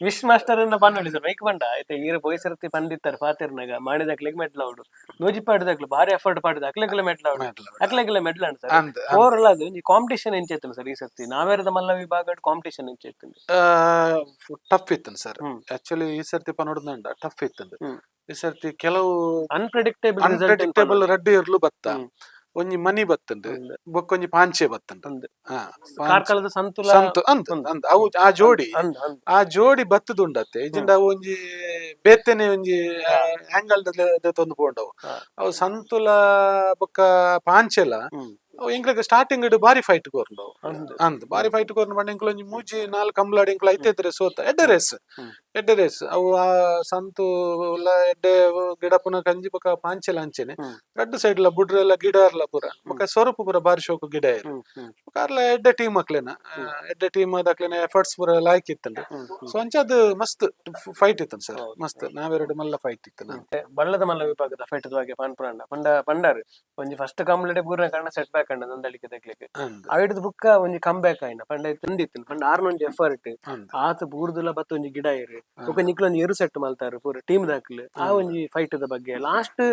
Speaker 2: ವಿಶ್ ಮಾಸ್ಟರ್ ಅನ್ನ ಪಂಡಿ ಸರ್ ಮೈಕ್ ಪಂಡ ಆಯ್ತಾ ಈರ ಪೊಯ್ಸರ್ತಿ ಪಂಡಿತ್ತಾರೆ ಪಾತಿರ್ನಾಗ ಮಾಡಿದಾಕ್ಲೆಗ್ ಮೆಡ್ಲ ಅವಡು ನೋಜಿ ಪಾಡಿದಾಗ್ಲು ಭಾರಿ ಎಫರ್ಟ್ ಪಾಡಿದ ಅಕ್ಲೆಗ್ಲ ಮೆಡ್ಲ ಅವಡು ಅಕ್ಲೆಗ್ಲ ಮೆಡ್ಲ ಅಣ್ಣ ಸರ್ ಓವರಲ್ ಅದು ಈ ಕಾಂಪಿಟೇಷನ್ ಎಂಚೇತನು ಸರ್ ಈ ಸರ್ತಿ ನಾವೇರದ ಮಲ್ಲ ವಿಭಾಗ ಕಾಂಪಿಟೇಷನ್ ಎಂಚೇತನು
Speaker 1: ಟಫ್ ಇತ್ತು ಸರ್ ಆಕ್ಚುಲಿ ಈ ಸರ್ತಿ ಪನೋಡ್ದಂಡ ಟಫ್ ಇತ್ತು ಈ ಸರ್ತಿ ಕೆಲವು ಅನ್ಪ್ರೆಡಿಕ್ಟೇಬಲ್ ರಡ್ಡು ಇರ್ಲು ಬತ್ತ ಒಂಜಿ ಮನಿ ಬತ್ತಂಡು ಬೊಕ್ಕೊಂಜಿ ಪಾಂಚೆ ಬತ್ತಂಡು ಅವು ಆ ಜೋಡಿ ಬತ್ತದುಂಡತ್ತೆ ಇಜಿಂದ ಅವು ಒಂಜಿ ಬೇತೆನೆ ಒಂಜಿ ಆಂಗಲ್ ತೊಂದು ಪೋಂಡವು ಅವು ಸಂತುಲ ಬೊಕ್ಕ ಪಾಂಚೆಲ ಅವು ಎಂಕ್ಲೆಗ್ ಸ್ಟಾರ್ಟಿಂಗ್ ಇಡು ಬಾರಿ ಫೈಟ್ ಕೊರ್ಂಡವು ಅಂದ್ ಬಾರಿ ಫೈಟ್ ಕೊರ್ನ ಪಂಡ ಎಂಕ್ಲು ಒಂಜಿ ಮೂಜಿ 4 ಕಂಬ್ಲಾಡಿ ಎಂಕ್ಲು ಐತೆದ್ರೆ ಸೋತ ಎಡ್ಡೆ ರೇಸ್ ಅವು ಆ ಸಂತು ಎಡ್ಡೆ ಗಿಡ ಪುನಃ ಕಂಜಿ ಬೊಕ ಪಾಂಚೆಲ ಅಂಚೆನೆ ರಡ್ಡು ಸೈಡ್ ಲ ಬುಡ್ರೆಲ್ಲ ಗಿಡ ಇರ್ಲ ಪೂರ ಬೊಕ ಸ್ವರೂಪ ಪೂರ ಬಾರಿ ಶೋಕು ಗಿಡ ಇರು ಕಾರ್ಲ ಎಡ್ಡೆ ಟೀಮ್ ಅಕ್ಲೆನ ಎಡ್ಡೆ ಟೀಮ್ ಅಕ್ಲೆನ ಎಫರ್ಟ್ಸ್ ಪೂರ ಲಾಯ್ಕ್ ಇತ್ತಂಡು ಸೊ ಅಂಚದ್ ಮಸ್ತ್ ಫೈಟ್ ಇತ್ತನ್ ಸರ್ ಮಸ್ತ್ ನಾವೆರಡು ಮಲ್ಲ ಫೈಟ್ ಇತ್ತು
Speaker 2: ಬಳ್ಳದ ಮಲ್ಲ ವಿಭಾಗದ ಫೈಟ್ ಬಗ್ಗೆ ಪಂಡಾರು ಒಂಜಿ ಫಸ್ಟ್ ಕಂಬ್ಲಡೆ ಪೂರ ಕಾರಣ ಸೆಟ್ ಬ್ಯಾಕ್ ಅಂಡ ನಂದಳಿಕೆ ತೆಗ್ಲಿಕ್ಕೆ ಅವಿಡ್ದು ಬುಕ್ಕ ಒಂಜಿ ಕಮ್ ಬ್ಯಾಕ್ ಆಯ್ನ ಪಂಡ ತಂದಿತ್ತು ಪಂಡ ಆರ್ನೊಂಜಿ ಎಫರ್ಟ್ ಆತ ಬೂರ್ದುಲ ಬತ್ತ ಒಂಜಿ ಗಿಡ ಇರು ಬೊಕ ನಿಕ್ಲೊಂಜಿ ಏರು ಸೆಟ್ ಮಲ್ತಾರು ಪೂರ ಟೀಮ್ ದಾಕ್ಲು ಆ ಒಂಜಿ ಫೈಟ್ ದ ಬಗ್ಗೆ ಲಾಸ್ಟ್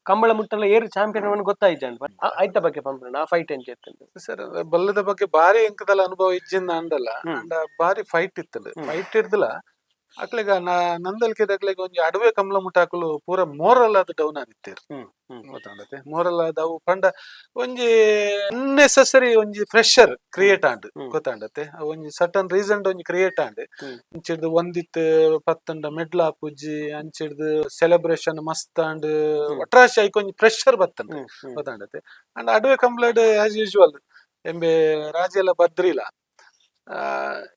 Speaker 2: ಕಂಬಳ ಮುಟ್ಟಲ್ಲ ಏರು ಚಾಂಪಿಯನ್ ಗೊತ್ತಾಯ್ತು ಆಯ್ತ ಬಗ್ಗೆ ಪಂಪಣ ಆ ಫೈಟ್ ಎಂಚೇತಂದು
Speaker 1: ಸರ್ ಬಲ್ಲದ ಬಗ್ಗೆ ಬಾರಿ ಎಂಕದಲ್ಲ ಅನುಭವ ಇಜ್ಜಿಂದ ಅಂಡಲ್ಲ ಅಂಡ ಬಾರಿ ಫೈಟ್ ಇತ್ತದು ಫೈಟ್ ಇರ್ದಲ ಅಕ್ಲೆಗ ನಂದಲ್ಕೆ ದಕ್ಲೆಗ ಒಂಜಿ ಅಡವೆ ಕಂಬಳ ಮುಟ್ಟಾಕಲು ಪೂರ ಮೋರಲ್ ಅದು ಡೌನ್ ಆಗಿತ್ತೇರು ಗೊತ್ತಾಂಡತೆ ಮೋರಲ್ ಆದ ಅವು ಪಂಡ ಒಂಜಿ ಅನ್ನೆಸೆಸರಿ ಒಂಜಿ ಪ್ರೆಷರ್ ಕ್ರಿಯೇಟ್ ಆಂಡ್ ಗೊತ್ತಾಂಡತೆ ಒಂಜಿ ಸರ್ಟನ್ ರೀಸನ್ ಒಂಜಿ ಕ್ರಿಯೇಟ್ ಆಂಡ್ ಅಂಚಿಡ್ದು ಒಂದಿತ್ತು ಪತ್ತಂಡ ಮೆಡ್ಲ ಪುಜ್ಜಿ ಅಂಚಿಡ್ದು ಸೆಲೆಬ್ರೇಷನ್ ಮಸ್ತ್ ಆಂಡ್ ಒಟ್ರಾಶಿ ಐಕ್ ಒಂಜಿ ಪ್ರೆಷರ್ ಬತ್ತಂಡ ಗೊತ್ತಾಂಡತೆ ಅಂಡ್ ಅಡವೆ ಕಂಬ್ಳಡ್ ಆಸ್ ಯೂಶುವಲ್ ಎಂಬೆ ರಾಜೆಲ್ಲ ಬದ್ರಿಲ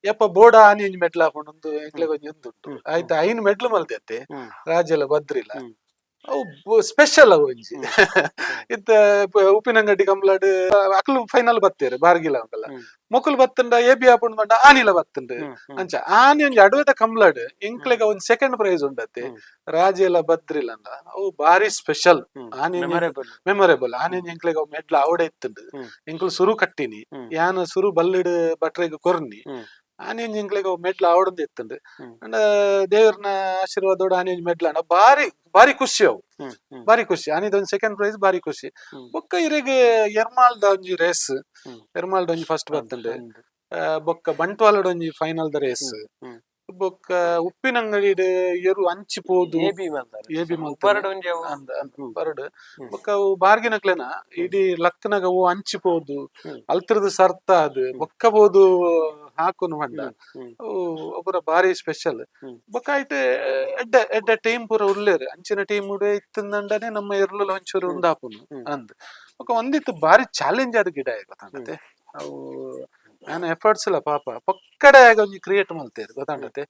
Speaker 1: ಯಪ್ಪ ಬೋಡ ಆನಿ ಒಂಜಿ ಮೆಡ್ಲ ಹಾಕೊಂಡು ಎಂಕ್ಲೆಗ್ ಒಂಜಿ ಉಂದುಂಟು ಆಯ್ತಾ ಐನ್ ಮೆಡ್ಲು ಮಲ್ದೆತ್ತೆ ರಾಜೆಲ್ಲ ಬದ್ರಿಲ ಅವು ಸ್ಪೆಷಲ್ ಅವು ಒಂಜಿ ಇತ್ತ ಉಪ್ಪಿನಂಗಡಿ ಕಂಬ್ಲಾಡ್ ಅಕ್ಲು ಫೈನಲ್ ಬತ್ತೇರು ಬಾರ್ಗಿಲ ಅಂಕಲ್ಲ ಮೊಕುಲು ಬತ್ತಂಡ ಎಬಿ ಆಪುಂಡು ಬಂಡ ಆನಿಲ ಬತ್ತಂಡು ಅಂಚ ಆನಿ ಒಂಜಿ ಅಡವೆದ ಕಂಬ್ಲಾಡ್ ಎಂಕ್ಲೆಗ ಒಂದ್ ಸೆಕೆಂಡ್ ಪ್ರೈಸ್ ಉಂಡತ್ತೆ ರಾಜೆಲ ಬದ್ರಿಲ್ಲ ಅಂದ ಅವು ಬಾರಿ ಸ್ಪೆಷಲ್ ಆನಿ ಮೆಮೊರೇಬಲ್ ಆನಿ ಎಂಕ್ಲೆಗ ಮೆಡ್ಲ ಅವಡೆ ಇತ್ತುಂಡು ಎಂಕ್ಲು ಸುರು ಕಟ್ಟಿನಿ ಯಾನ್ ಸುರು ಬಲ್ಲಿಡ್ ಬಟ್ರೆಗ್ ಕೊರ್ನಿ ಆನಿ ಎಂಕ್ಲೆಗ ಮೆಡ್ಲ ಅವಡಂದು ಇತ್ತುಂಡು ಅಂಡ ದೇವ್ರನ ಆಶೀರ್ವಾದೋಡು ಆನಿ ಮೆಡ್ಲ ಅಂಡ ಬಾರಿ ಬಾರಿ ಖುಷಿ ಅವು ಬಾರಿ ಖುಷಿ ಆನಿದ ಒಂದ್ ಸೆಕೆಂಡ್ ಪ್ರೈಸ್ ಬಾರಿ ಖುಷಿ ಬೊಕ್ಕ ಇರೆಗ್ ಎರ್ಮಾಲ್ದ ಒಂಜಿ ರೇಸ್ ಎರ್ಮಾಲ್ದ ಒಂಜಿ ಫಸ್ಟ್ ಬತ್ತುಂಡು ಬೊಕ್ಕ ಬಂಟ್ವಾಲದ ಒಂಜಿ ಫೈನಲ್ ದ ರೇಸ್ ಬೊಕ್ಕ ಉಪ್ಪಿನಂಗಡಿಡ್ ಎರು ಹಂಚಿ ಪೋದು ಎಬಿ ಬರಡು ಬೊಕ್ಕ ಅವು ಬಾರ್ಗಿನಕ್ಲೆನ ಇಡೀ ಲಕ್ನಗ ಅವು ಹಂಚಿ ಪೋದು ಅಲ್ತಿರ್ದು ಸರ್ತ ಅದು ಬೊಕ್ಕ ಪೋದು ಹಾಕುನು ಮಂಡ ಒಬ್ಬರ ಬಾರಿ ಸ್ಪೆಷಲ್ ಬೊಕ್ಕ ಆಯ್ತು ಎಡ್ಡೆ ಟೀಮ್ ಪೂರ ಉಳ್ಳೇರು ಅಂಚಿನ ಟೀಮ್ ಉಡೆ ಇತ್ತಂದನೆ ನಮ್ಮ ಎರ್ಲು ಒಂಚೂರು ಉಂದಾಪುನು ಅಂದ್ ಬೊಕ್ಕ ಒಂದಿತ್ತು ಬಾರಿ ಚಾಲೆಂಜ್ ಆದ ಗಿಡ ಗೊತ್ತಾಗತ್ತೆ ಅವು ನಾನು ಎಫರ್ಟ್ಸ್ ಇಲ್ಲ ಪಾಪ ಪಕ್ಕಡೆ ಆಗ ಒಂಜಿ ಕ್ರಿಯೇಟ್ ಮಲ್ತೇರು ಗೊತ್ತಾಗತ್ತೆ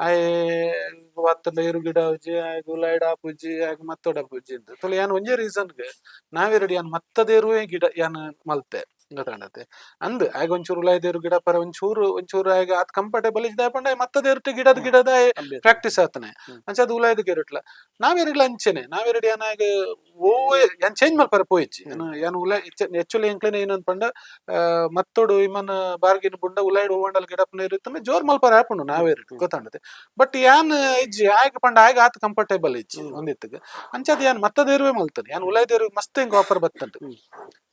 Speaker 1: ಆಯ್ ಬತ್ತಂಡ ಏರು ಗಿಡ ಉಜ್ಜಿ ಆಯ್ಗ ಉಲಾಯ್ಡ್ ಆಪುಜ್ಜಿ ಆಯ್ಗ ಮತ್ತೊಡ ಆಪುಜ್ಜಿ ಅಂತ ತೊಲೆ ಯಾನ್ ಒಂಜೇ ರೀಸನ್ಗೆ ನಾವೆರಡು ಯಾನ್ ಮತ್ತದೇರುವೆ ಗಿಡ ಯಾನ್ ಮಲ್ತೆ ಗೊತ್ತಾಗತ್ತೆ ಅಂದ್ ಆಗ ಒಂಚೂರು ಉಲಾಯ್ದೇರು ಗಿಡ ಪರ ಒಂಚೂರು ಆಗ ಅದ್ ಕಂಫರ್ಟೇಬಲ್ ಇದ್ದ ಪಂಡ ಮತ್ತದೇರು ಗಿಡದ ಪ್ರಾಕ್ಟೀಸ್ ಆತನೆ ಅಂಚದ್ ಉಲಾಯ್ದ ಗಿರಟ್ಲ ನಾವೆರಡ್ಲ ಅಂಚೆನೆ ನಾವೆರಡು ಯಾನಾಗ ಓವೇ ಯಾನ್ ಚೇಂಜ್ ಮಲ್ಪರ ಪೋಯಿಚ್ಚಿ ಯಾನ್ ಉಲಾಯ್ ಆಕ್ಚುಲಿ ಎಂಕ್ಲೆನೆ ಏನಂದ್ ಪಂಡ ಮತ್ತೋಡು ಇಮನ್ ಬಾರ್ಗಿನ ಬುಂಡ ಉಲಾಯ್ಡ್ ಓವಂಡಲ್ ಗಿಡಪ್ನ ಇರುತ್ತಂದ್ರೆ ಜೋರ್ ಮಲ್ಪರ ಆಪುಂಡು ನಾವೆರಡು ಗೊತ್ತಾಗತ್ತೆ ಬಟ್ ಯಾನ್ ಇಜ್ಜಿ ಆಯ್ಗ ಪಂಡ ಆಯ್ಗ ಆತ್ ಕಂಫರ್ಟೇಬಲ್ ಇಜ್ಜಿ ಒಂದಿತ್ತಗ ಅಂಚದ್ ಯಾನ್ ಮತ್ತದೇರುವೆ ಮಲ್ತಾನೆ ಯಾನ್ ಉಲಾಯ್ದೇರು ಮಸ್ತ್ ಹೆಂಗ್ ಆಫರ್ ಬತ್ತಂಟು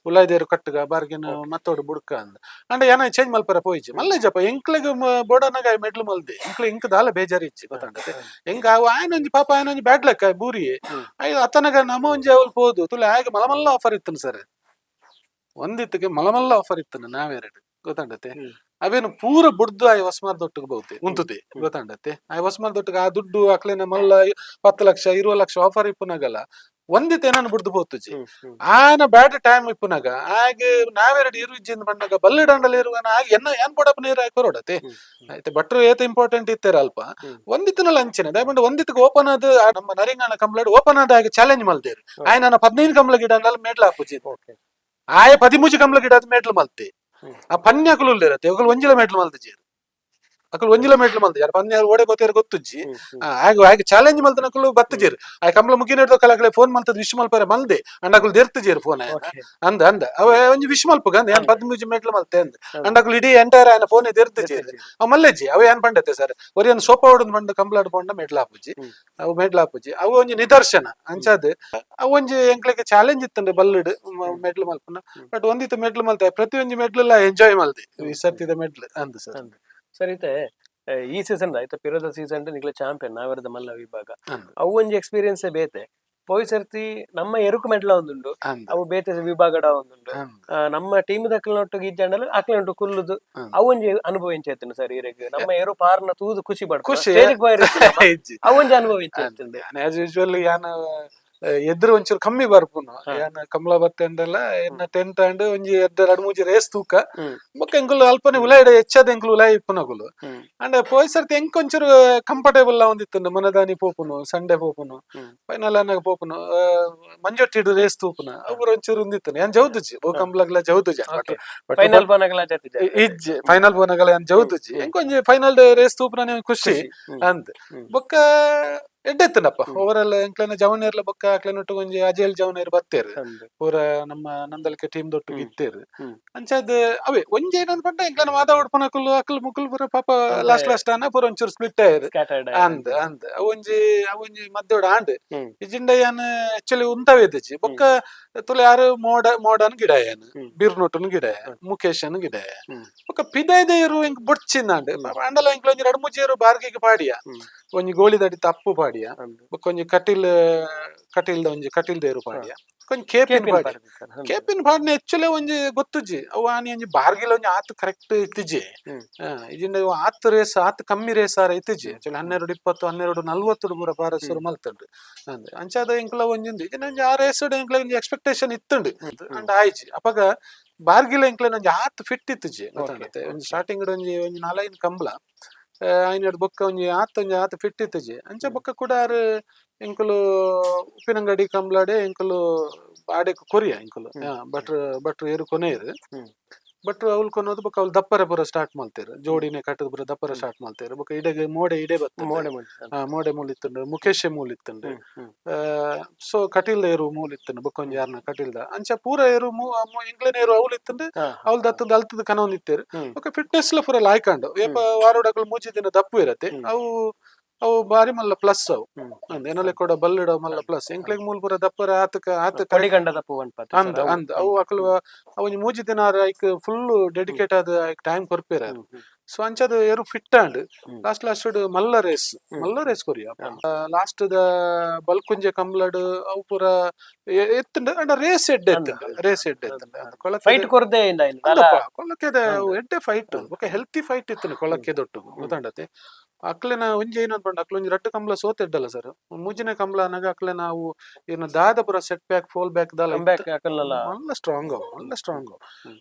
Speaker 1: ಉಲಾಯ್ದೇರು ಕಟ್ಟಗ ಬಾರ್ಗಿನ ಮತ್ತೋಡು ಬುಡ್ಕ ಅಂದ ಅಂಡ ಏನ ಚೇಂಜ್ ಮಲ್ಪರ ಪೋಯಿಚ್ಚಿ ಮಲ್ಲ ಜಪ್ಪ ಎಂಕ್ಲೆಗ್ ಬೋಡನಾಗ ಮೆಡ್ಲು ಮಲ್ದೆ ಎಂಕ್ ದಾಲ ಬೇಜಾರ್ ಇಚ್ಚಿ ಗೊತ್ತಾಗತ್ತೆ ಎಂಕ ಆಯನೊಂಜಿ ಪಾಪ ಆಯನೊಂಜಿ ಬ್ಯಾಡ್ ಲೆಕ್ಕ ಬೂರಿ ಅತನಗ ನಮ ಒಂಜಿ ಅವಲ್ ಪೋದು ತುಲೆ ಆಯ್ಗ ಮಲಮಲ್ಲ ಆಫರ್ ಇತ್ತನು ಸರ್ ಒಂದಿತ್ತಿಗೆ ಮಲಮಲ್ಲ ಆಫರ್ ಇತ್ತನು ನಾವೆರಡು ಗೊತ್ತಾಗತ್ತೆ ಅವೇನು ಪೂರ ಬುಡ್ದು ಆಯ್ ಹೊಸ್ಮಾರ್ ದೊಟ್ಟಿಗೆ ಬಹುತೆ ಉಂತುದೆ ಗೊತ್ತಾಗತ್ತೆ ಆಯ್ ಹೊಸ್ಮಾರ್ ದೊಟ್ಟಿಗೆ ಆ ದುಡ್ಡು ಅಕ್ಲೇನ ಮಲ್ಲ 10 ಲಕ್ಷ 20 ಲಕ್ಷ ಆಫರ್ ಇಪ್ಪುನಾಗಲ್ಲ ಒಂದಿತ್ತು ಏನಾನು ಬಿಡ್ದು ಬೋತುಜಿ ಆನ ಬ್ಯಾಡ್ ಟೈಮ್ ಇಪ್ಪುನಾಗ ಹಾಗೆ ನಾವೆರಡು ಇರು ಇಜ್ಜಿಂದ ಬಂದಾಗ ಬಲ್ಲಿ ದಂಡಲ್ ಇರುವನ ಆಗ ಏನ್ ಕೊಡಪ್ಪ ನೀರು ಹಾಕಿ ಕೊರೋಡತೆ ಆಯ್ತು ಬಟ್ರು ಏತ ಇಂಪಾರ್ಟೆಂಟ್ ಇತ್ತಾರ ಅಲ್ಪ ಒಂದಿತ್ತಿನಲ್ಲಿ ಅಂಚನೆ ದಯಮಾಡಿ ಒಂದಿತ್ತಿಗೆ ಓಪನ್ ಆದ ನಮ್ಮ ನರಿಂಗಾನ ಕಂಬ್ಲಾಡ್ ಓಪನ್ ಆದ ಹಾಗೆ ಚಾಲೆಂಜ್ ಮಲ್ತೇರು ಆಯ್ ನನ್ನ 15 ಕಂಬ್ಲ ಗಿಡ ಅನ್ನಲ್ಲಿ ಮೇಡ್ಲ ಹಾಪುಜಿ ಆಯ 13 ಕಂಬ್ಲ ಗಿಡ ಮೇಡ್ಲು ಮಲ್ತೆ ಆ ಪನ್ಯ ಅಕಲು ಇರತ್ತೆ ಅಕಲು ಒಂಜಿಲ ಮೆಟ್ಲು ಮಲ್ತಜಿ ಅಕಲು ಒಂಜಿಲ ಮೆಟ್ಲು ಮಲ್ತ ಯಾರು ಪನ್ಯ ಓಡೆ ಗೊತ್ತಾರ ಗೊತ್ತುಜ್ಜಿ ಹಾಗೆ ಚಾಲೆಂಜ್ ಮಲ್ತನ ಅಕಲು ಬತ್ತಜೇರು ಆ ಕಂಬಳ ಮುಗಿನ ಕಲಕಲೆ ಫೋನ್ ಮಲ್ತದ ವಿಶ್ ಮಲ್ಪರೆ ಮಲ್ದೆ ಅಂಡ ಅಕಲು ದೇರ್ತಜೇರು ಫೋನ್ ಅಂದ ಅವ ಒಂಜಿ ವಿಶ್ ಮಲ್ಪಗ ಅಂದ ಏನ್ 13 ಮೆಟ್ಲು ಮಲ್ತೆ ಅಂದ ಅಂಡ ಅಕಲು ಇಡೀ ಎಂಟೈರ್ ಆಯನ ಫೋನ್ ದೇರ್ತಜೇರು ಅವ್ ಮಲ್ಲೆಜ್ಜಿ ಅವ ಏನ್ ಪಂಡತೆ ಸರ್ ಒರಿಯನ್ ಸೋಪ ಹೊಡೆದ್ ಬಂದು ಕಂಬ್ಲಾಡ್ ಪಂಡ ಮೆಟ್ಲ ಹಾಪುಜಿ ಅವು ಮೆಟ್ಲ ಹಾಪುಜಿ ಅವು ಒಂಜಿ ನಿದರ್ಶನ ಅಂಚಾದ್ ಅವು ಒಂಜಿ ಎಂಕ್ಲೆಗೆ ಚಾಲೆಂಜ್ ಇತ್ತಂಡೆ ಬಲ್ಲಡ್ ಮೆಟ್ಲು ಮಲ್ಪನ ಬಟ್ ಒಂದಿತ್ತು ಮೆಟ್ಲು ಮಲ್ತೆ ಪ್ರತಿ ಒಂಜಿ ಮೆಟ್ಲೆಲ್ಲ ಎಂಜಾಯ್ ಮಲ್ದೆ ಈ ಸರ್ತಿದ ಮೆಟ್ಲು ಅಂದ್ ಸರ್
Speaker 2: ಸರ್ ಐತೆ ಈ ಸೀಸನ್ ಆಯ್ತಾ ಪಿರದ ಸೀಸನ್ ನಿಕ್ಲೆ ಚಾಂಪಿಯನ್ ನಾವೆರದ ಮಲ್ಲ ವಿಭಾಗ ಅವು ಒಂಜಿ ಎಕ್ಸ್ಪೀರಿಯನ್ಸ್ ಬೇತೆ ಪೋಯ್ ಸರ್ತಿ ನಮ್ಮ ಎರುಕು ಮೆಟ್ಲ ಒಂದುಂಡು ಅವು ಬೇತೆ ವಿಭಾಗಡ ಒಂದುಂಡು ನಮ್ಮ ಟೀಮ್ ದಕ್ಕಲ್ನೊಟ್ಟಿಗೆ ಇಜ್ಜಂಡಲ್ಲ ಅಕ್ಲಂಟು ಕುಲ್ಲುದು ಅವು ಒಂಜಿ ಅನುಭವ ಎಂಚೇತನು ಸರ್ ಇರೆಗ್ ನಮ್ಮ ಎರು ಪಾರ್ನ ತೂದು ಖುಷಿ ಪಡ್ಕೊಂಡು ಅವು ಒಂಜಿ ಅನುಭವ ಎಂಚೇತಂಡೆ
Speaker 1: ಆಸ್ ಯೂಶುವಲ್ ಯಾನ್ ಎದ್ರು ಒಂಚೂರು ಕಮ್ಮಿ ಬರ್ಪುನು ಏನ್ ಕಮಲ ಬತ್ತೆ ಅಂಡಲ್ಲ ಎನ್ನ ಟೆಂಟ್ ಅಂಡ್ ಒಂಜಿ ಎರಡು ಮೂಜಿ ರೇಸ್ ತೂಕ ಬೊಕ್ಕ ಎಂಕುಲು ಅಲ್ಪನೆ ಉಲಾಯ್ಡ ಹೆಚ್ಚದ ಎಂಕುಲು ಉಲಾಯ್ ಇಪ್ಪುನಗುಲು ಅಂಡ್ ಪೋಯ್ ಸರ್ತಿ ಎಂಕ್ ಒಂಚೂರು ಕಂಫರ್ಟೇಬಲ್ ಒಂದಿತ್ತುಂಡು ಮನದಾನಿ ಪೋಪುನು ಸಂಡೆ ಪೋಪುನು ಫೈನಲ್ ಅನ್ನಗ ಪೋಪುನು ಮಂಜೊಟ್ಟಿಡು ರೇಸ್ ತೂಪುನ ಅವ್ರು ಒಂಚೂರು ಒಂದಿತ್ತುನು ಏನ್ ಜೌದುಜಿ ಓ ಕಂಬ್ಲಗ್ಲ ಜೌದುಜಿ
Speaker 2: ಫೈನಲ್ ಬೋನಗಲ
Speaker 1: ಇಜ್ಜಿ ಫೈನಲ್ ಬೋನಗಲ ಏನ್ ಜೌದುಜಿ ಎಂಕೊಂಜಿ ಫೈನಲ್ ರೇಸ್ ತೂಪುನ ಖುಷಿ ಅಂದ್ ಬೊಕ್ಕ ಎಡ್ಡೆತ್ತನಪ್ಪ ಓವರಾಲ್ ಎಂಕ್ಲೆನ ಜವನೇರ್ಲ ಬೊಕ್ಕ ಅಕ್ಲೆನೊಟ್ಟು ಒಂಜಿ ಅಜೇಲ್ ಜವನೇರ್ ಬತ್ತೇರು ಪೂರ ನಮ್ಮ ನಂದಲ್ಕೆ ಟೀಮ್ ದೊಟ್ಟಿಗೆ ಇತ್ತೇರು ಅಂಚಾದ್ ಅವೇ ಒಂಜಿ ಏನಂದ್ ಪಂಡ ಎಂಕ್ಲೆನ ಮಾದ ಉಡ್ಪನ ಅಕಲ್ ಮುಕುಲ್ ಪೂರ ಪಾಪ ಲಾಸ್ಟ್ ಅನ್ನ ಪೂರ ಒಂಚೂರು ಸ್ಪ್ಲಿಟ್ ಆಯ್ರು ಅಂದ್ ಅವೊಂಜಿ ಮದ್ದೋಡ ಆಂಡ್ ಇಜಿಂಡ ಯಾನ್ ಆಕ್ಚುಲಿ ಉಂತವೇದಜಿ ಬೊಕ್ಕ ತುಲೆ ಯಾರು ಮೋಡನ್ ಗಿಡ ಏನ್ ಬಿರ್ನೊಟ್ಟನ್ ಗಿಡ ಮುಖೇಶನ್ ಗಿಡ ಬೊಕ್ಕ ಪಿದೈದೆ ಇರು ಎಂಕ್ ಬೊಡ್ಚಿಂದಾಂಡ್ ಅಂಡಲ ಎಂಕ್ಲ ಒಂಜಿ 2-3 ಬಾರ್ಗಿಗೆ ಪಾಡಿಯ ಒಂಜಿ ಗೋಳಿ ದಡಿ ತಪ್ಪು ಪಾಡಿಯ ಕೊಂಚ ಕಟಿಲ್ದ ಒಂಜಿ ಕಟಿಲ್ದೇರು ಪಾಡಿಯ ಕೊಂಚ ಕೇಪಿನ ಪಾಡಿನ ಹೆಚ್ಚುಲೆ ಒಂಜಿ ಗೊತ್ತುಜಿ ಅವು ಆನಿ ಒಂಜಿ ಬಾರ್ಗಿಲ ಒಂಜಿ ಆತ್ ಕರೆಕ್ಟ್ ಇತ್ತಿಜಿ ಇಜಿಂದ ಆತ್ ರೇಸ್ ಆತ್ ಕಮ್ಮಿ ರೇಸ್ ಆರ ಇತ್ತಿಜಿ ಆಕ್ಚುಲಿ 12-20 12-40 ಪೂರ ಪಾರಸ್ಸರು ಮಲ್ತಂಡು ಅಂದ್ರೆ ಅಂಚಾದ ಎಂಕ್ಲ ಒಂಜಿಂದು ಇಜಿನ ಆ ರೇಸ್ ಎಂಕ್ಲ ಒಂಜಿ ಎಕ್ಸ್ಪೆಕ್ಟೇಷನ್ ಇತ್ತುಂಡು ಅಂಡ್ ಆಯ್ಜಿ ಅಪಗ ಬಾರ್ಗಿಲ ಎಂಕ್ಲ ಒಂಜಿ ಆತ್ ಫಿಟ್ ಇತ್ತುಜಿ ಗೊತ್ತಾಗತ್ತೆ ಒಂಜಿ ಸ್ಟಾರ್ಟಿಂಗ್ ಒಂಜಿ 4-5 ಕಂಬ್ಲ ఆయన ಬೊಕ್ಕ ಒಂಜಿ ಆತ ಫಿಟ್ ಇತ್ತಜಿ ಅಂಚ ಬೊಕ್ಕ ಕೂಡ ಎಂಕುಲು ಉಪ್ಪಿನಂಗಡಿ ಕಂಬ್ಲಾಡೆ ಎಂಕುಲು ಆಡೆಕ್ ಕೊರಿಯ ಎಂಕುಲು ಭಟ್ರು ಏರು ಕೊನೆಯರು ಭಟ್ರು ಅವ್ಲು ಕೊನೋದು ಬೊಕ್ಕ ಅವ್ಲು ದಪ್ಪರೆ ಪೂರ ಸ್ಟಾರ್ಟ್ ಮಾಡ್ತೇರು ಜೋಡಿನೇ ಕಟ್ಟದ ಪೂರ ದಪ್ಪರೆ ಸ್ಟಾರ್ಟ್ ಮಾಡ್ತೇರು ಬೊಕ್ಕ ಇಡೆಗೆ ಇಡೆ ಬರ್ತದೆ ಮೋಡೆ ಮೂಲ್ ಇತ್ತುಂಡು ಮುಖೇಶ್ ಮೂಲ್ ಇತ್ತುಂಡು ಸೊ ಕಟೀಲ್ ಏರು ಮೂಲ್ ಇತ್ತುಂಡು ಬೊಕ್ಕ ಒಂಜಿ ಯಾರ್ನ ಕಟೀಲ್ದ ಅಂಚ ಪೂರ ಏರು ಇಂಗ್ಲೇನ್ ಏರು ಅವ್ಲು ಇತ್ತುಂಡು ಅವ್ಲು ದತ್ತದ ಅಲ್ತದ ಕನವನ್ ಇತ್ತೇರು ಬೊಕ್ಕ ಫಿಟ್ನೆಸ್ ಲ ಪೂರ ಲಾಯ್ಕಂಡು ಏಪ ವಾರೋಡಗಳು ಮೂಜಿ ದಿನ ದಪ್ಪು ಇರತ್ತೆ ಅವು ಬಾರಿ ಮಲ್ಲ ಪ್ಲಸ್ ಅವು ಏನಲೆ ಕೂಡ ಬಲ್ಲಿಡ ಮಲ್ಲ ಪ್ಲಸ್ ಎಂಕ್ಲೆಗ್ ಮೂಲ ಪೂರ ದಪ್ಪರ ಅಂದ್ ಅವು ಅಕಲ್ ಅವನ್ ಮೂಜಿ ದಿನ ಐಕ್ ಫುಲ್ ಡೆಡಿಕೇಟ್ ಆದ ಟೈಮ್ ಕೊರ್ಪೇರ ಸೊ ಅಂಚದ ಏರು ಫಿಟ್ ಅಂಡ್ ಲಾಸ್ಟ್ ಮಲ್ಲ ರೇಸ್ ಕೊರಿಯ ಲಾಸ್ಟ್ ದ ಬಲ್ಕುಂಜೆ ಕಂಬ್ಲಡ್ ಅವು ಪೂರ ಎತ್ತಂಡ ಅಂಡ ರೇಸ್ ಎಡ್ಡೆ ಕೊಳಕೆದ ಎಡ್ಡೆ ಫೈಟ್ ಬೊಕ ಹೆಲ್ತಿ ಫೈಟ್ ಇತ್ತು ಕೊಳಕೆ ದೊಟ್ಟು ಗೊತ್ತಾಂಡತೆ ಅಕ್ಲೆನ ಒಂಜಿ ಏನಂತ ಬಂಡ ಅಕ್ಲ ಒಂಜಿ ರಟ್ಟು ಕಂಬಳ ಸೋತೆಡ್ಡಲ್ಲ ಸರ್ ಮೂಜಿನ ಕಂಬಳ ಅನ್ನಾಗ ಅಕ್ಲೆ ನಾವು ಏನು ದಾದ ಪುರ ಸೆಟ್ ಬ್ಯಾಕ್ ಫೋಲ್ ಬ್ಯಾಕ್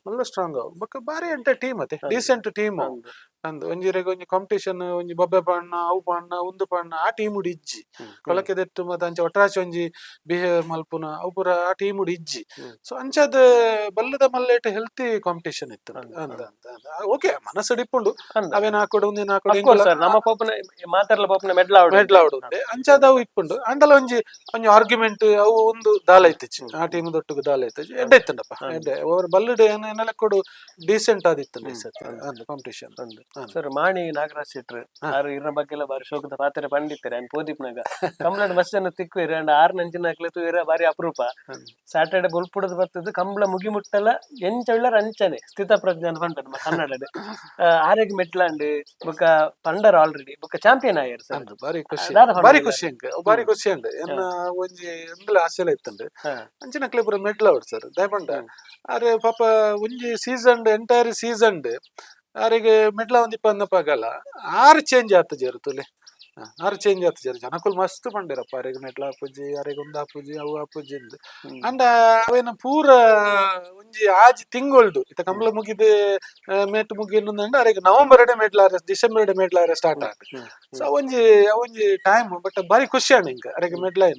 Speaker 1: ಮಲ್ಲ ಸ್ಟ್ರಾಂಗ್ ಬೊಕ್ಕ ಬಾರಿ ಎಂಟ ಟೀಮ್ ಅತೆ ಡೀಸೆಂಟ್ ಟೀಮ್ ಅಂದ್ ಒಂಜಿರೆಗೆ ಒಂಜಿ ಕಾಂಪಿಟೇಷನ್ ಒಂಜಿ ಬೊಬ್ಬೆ ಪಣ್ಣ ಅವು ಪಣ್ಣ ಉಂದು ಪಣ್ಣ ಆ ಟೀಮ್ ಉಡಿ ಇಜ್ಜಿ ಕೊಳಕೆ ದೆಟ್ಟು ಮತ್ತೆ ಅಂಚ ಒಟ್ರಾಚಿ ಒಂಜಿ ಬಿಹೇವಿಯರ್ ಮಲ್ಪುನ ಅವು ಪೂರ ಆ ಟೀಮ್ ಉಡಿ ಇಜ್ಜಿ ಸೊ ಅಂಚದ ಬಲ್ಲದ ಮಲ್ಲೇಟ್ ಹೆಲ್ತಿ ಕಾಂಪಿಟೇಷನ್ ಇತ್ತು ಅಂದ ಓಕೆ ಮನಸ್ಸು ಡಿಪ್ಪುಂಡು ಅವೇನ್ ಹಾಕೊಡು ಒಂದಿನ ಮೆಡ್ಲಾವಡು ಅಂಚದ ಅವು ಇಪ್ಪುಂಡು ಅಂಡಲ ಒಂಜಿ ಆರ್ಗ್ಯುಮೆಂಟ್ ಅವು ಒಂದು ದಾಲ ಇತ್ತಿಚ್ಚಿ ಆ ಟೀಮ್ ದೊಟ್ಟಿಗೆ ದಾಲ ಇತ್ತಿಚ್ಚಿ ಎಡ್ಡೆ ಇತ್ತಂಡಪ್ಪ ಎಡ್ಡೆ ಅವ್ರ ಬಲ್ಲಡ್ ಏನೆಲ್ಲ ಕೊಡು ಡೀಸೆಂಟ್ ಆದಿತ್ತು ಕಾಂಪಿಟೇಷನ್
Speaker 2: ಸರ್ ಮಾಣಿ ನಾಗರಾಜ್ ಶೆಟ್ರು ಆರು ಇರ್ನ ಬಗ್ಗೆ ಬಾರಿ ಶೋಕದ ಪಾತ್ರೆ ಪಂಡಿತಾರೆ ಅನ್ ಪೋದಿಪ್ನಾಗ ಕಂಬ್ಳಡ್ ಬಸ್ ಅನ್ನು ತಿಕ್ವೇರಿ ಅಂಡ್ 6 ನಂಚಿನ ಹಾಕ್ಲೆತು ಬಾರಿ ಅಪರೂಪ ಸ್ಯಾಟರ್ಡೆ ಬುಲ್ಪುಡದ್ ಬರ್ತದ ಕಂಬ್ಳ ಮುಗಿ ಮುಟ್ಟಲ್ಲ ಎಂಚಳ್ಳರ ಅಂಚನೆ ಸ್ಥಿತ ಪ್ರಜ್ಞಾನ ಪಂಟದ ಕನ್ನಡ ಆರೆಗ್ ಮೆಟ್ಲಾಂಡ್ ಬೊಕ್ಕ ಪಂಡರ್ ಆಲ್ರೆಡಿ ಬೊಕ್ಕ ಚಾಂಪಿಯನ್ ಆಯ್ಯಾರ ಸರ್
Speaker 1: ಬಾರಿ ಖುಷಿ ಅಂಡ್ ಎನ್ನ ಒಂಜಿ ಎಂದಲ ಆಸೆಲ ಇತ್ತಂಡ್ ಅಂಚಿನಕ್ಲೆ ಪೂರ ಮೆಡ್ಲ ಅವ್ರು ಸರ್ ದಯಪಂಡ ಅರೆ ಪಾಪ ಒಂಜಿ ಸೀಸನ್ ಎಂಟೈರ್ ಸೀಸನ್ ಅವರಿಗೆ ಮೆಡ್ಲ ಒಂದ್ ಇಪ್ಪನ್ನಪ್ಪಾಗಲ್ಲ 6 ಚೇಂಜ್ ಆತ ಜರುತುಲೆ 6 ಚೇಂಜ್ ಆತ ಜರು ಜನಕುಲ್ ಮಸ್ತ್ ಪಂಡಿರಪ್ಪ ಅರೆಗೆ ಮೆಡ್ಲ ಆಪುಜಿ ಅರೆಗೆ ಒಂದ್ ಆಪುಜಿ ಅವು ಆಪುಜಿ ಅಂಡ ಅವೇನ ಪೂರ ಒಂಜಿ ಆಜಿ ತಿಂಗೊಳ್ಡು ಇತ್ತ ಕಂಬಳ ಮುಗಿದು ಮೇಟ್ ಮುಗಿನುಂದಂಡ ಅರೆಗೆ ನವೆಂಬರ್ ಮೆಡ್ಲಾರ ಡಿಸೆಂಬರ್ ಮೆಡ್ಲಾರ ಸ್ಟಾರ್ಟ್ ಆಟ ಸೊ ಒಂಜಿ ಟೈಮ್ ಬಟ್ ಬಾರಿ ಖುಷಿ ಅಣ್ಣ ಇಂಕ ಅರೆಗೆ ಮೆಡ್ಲ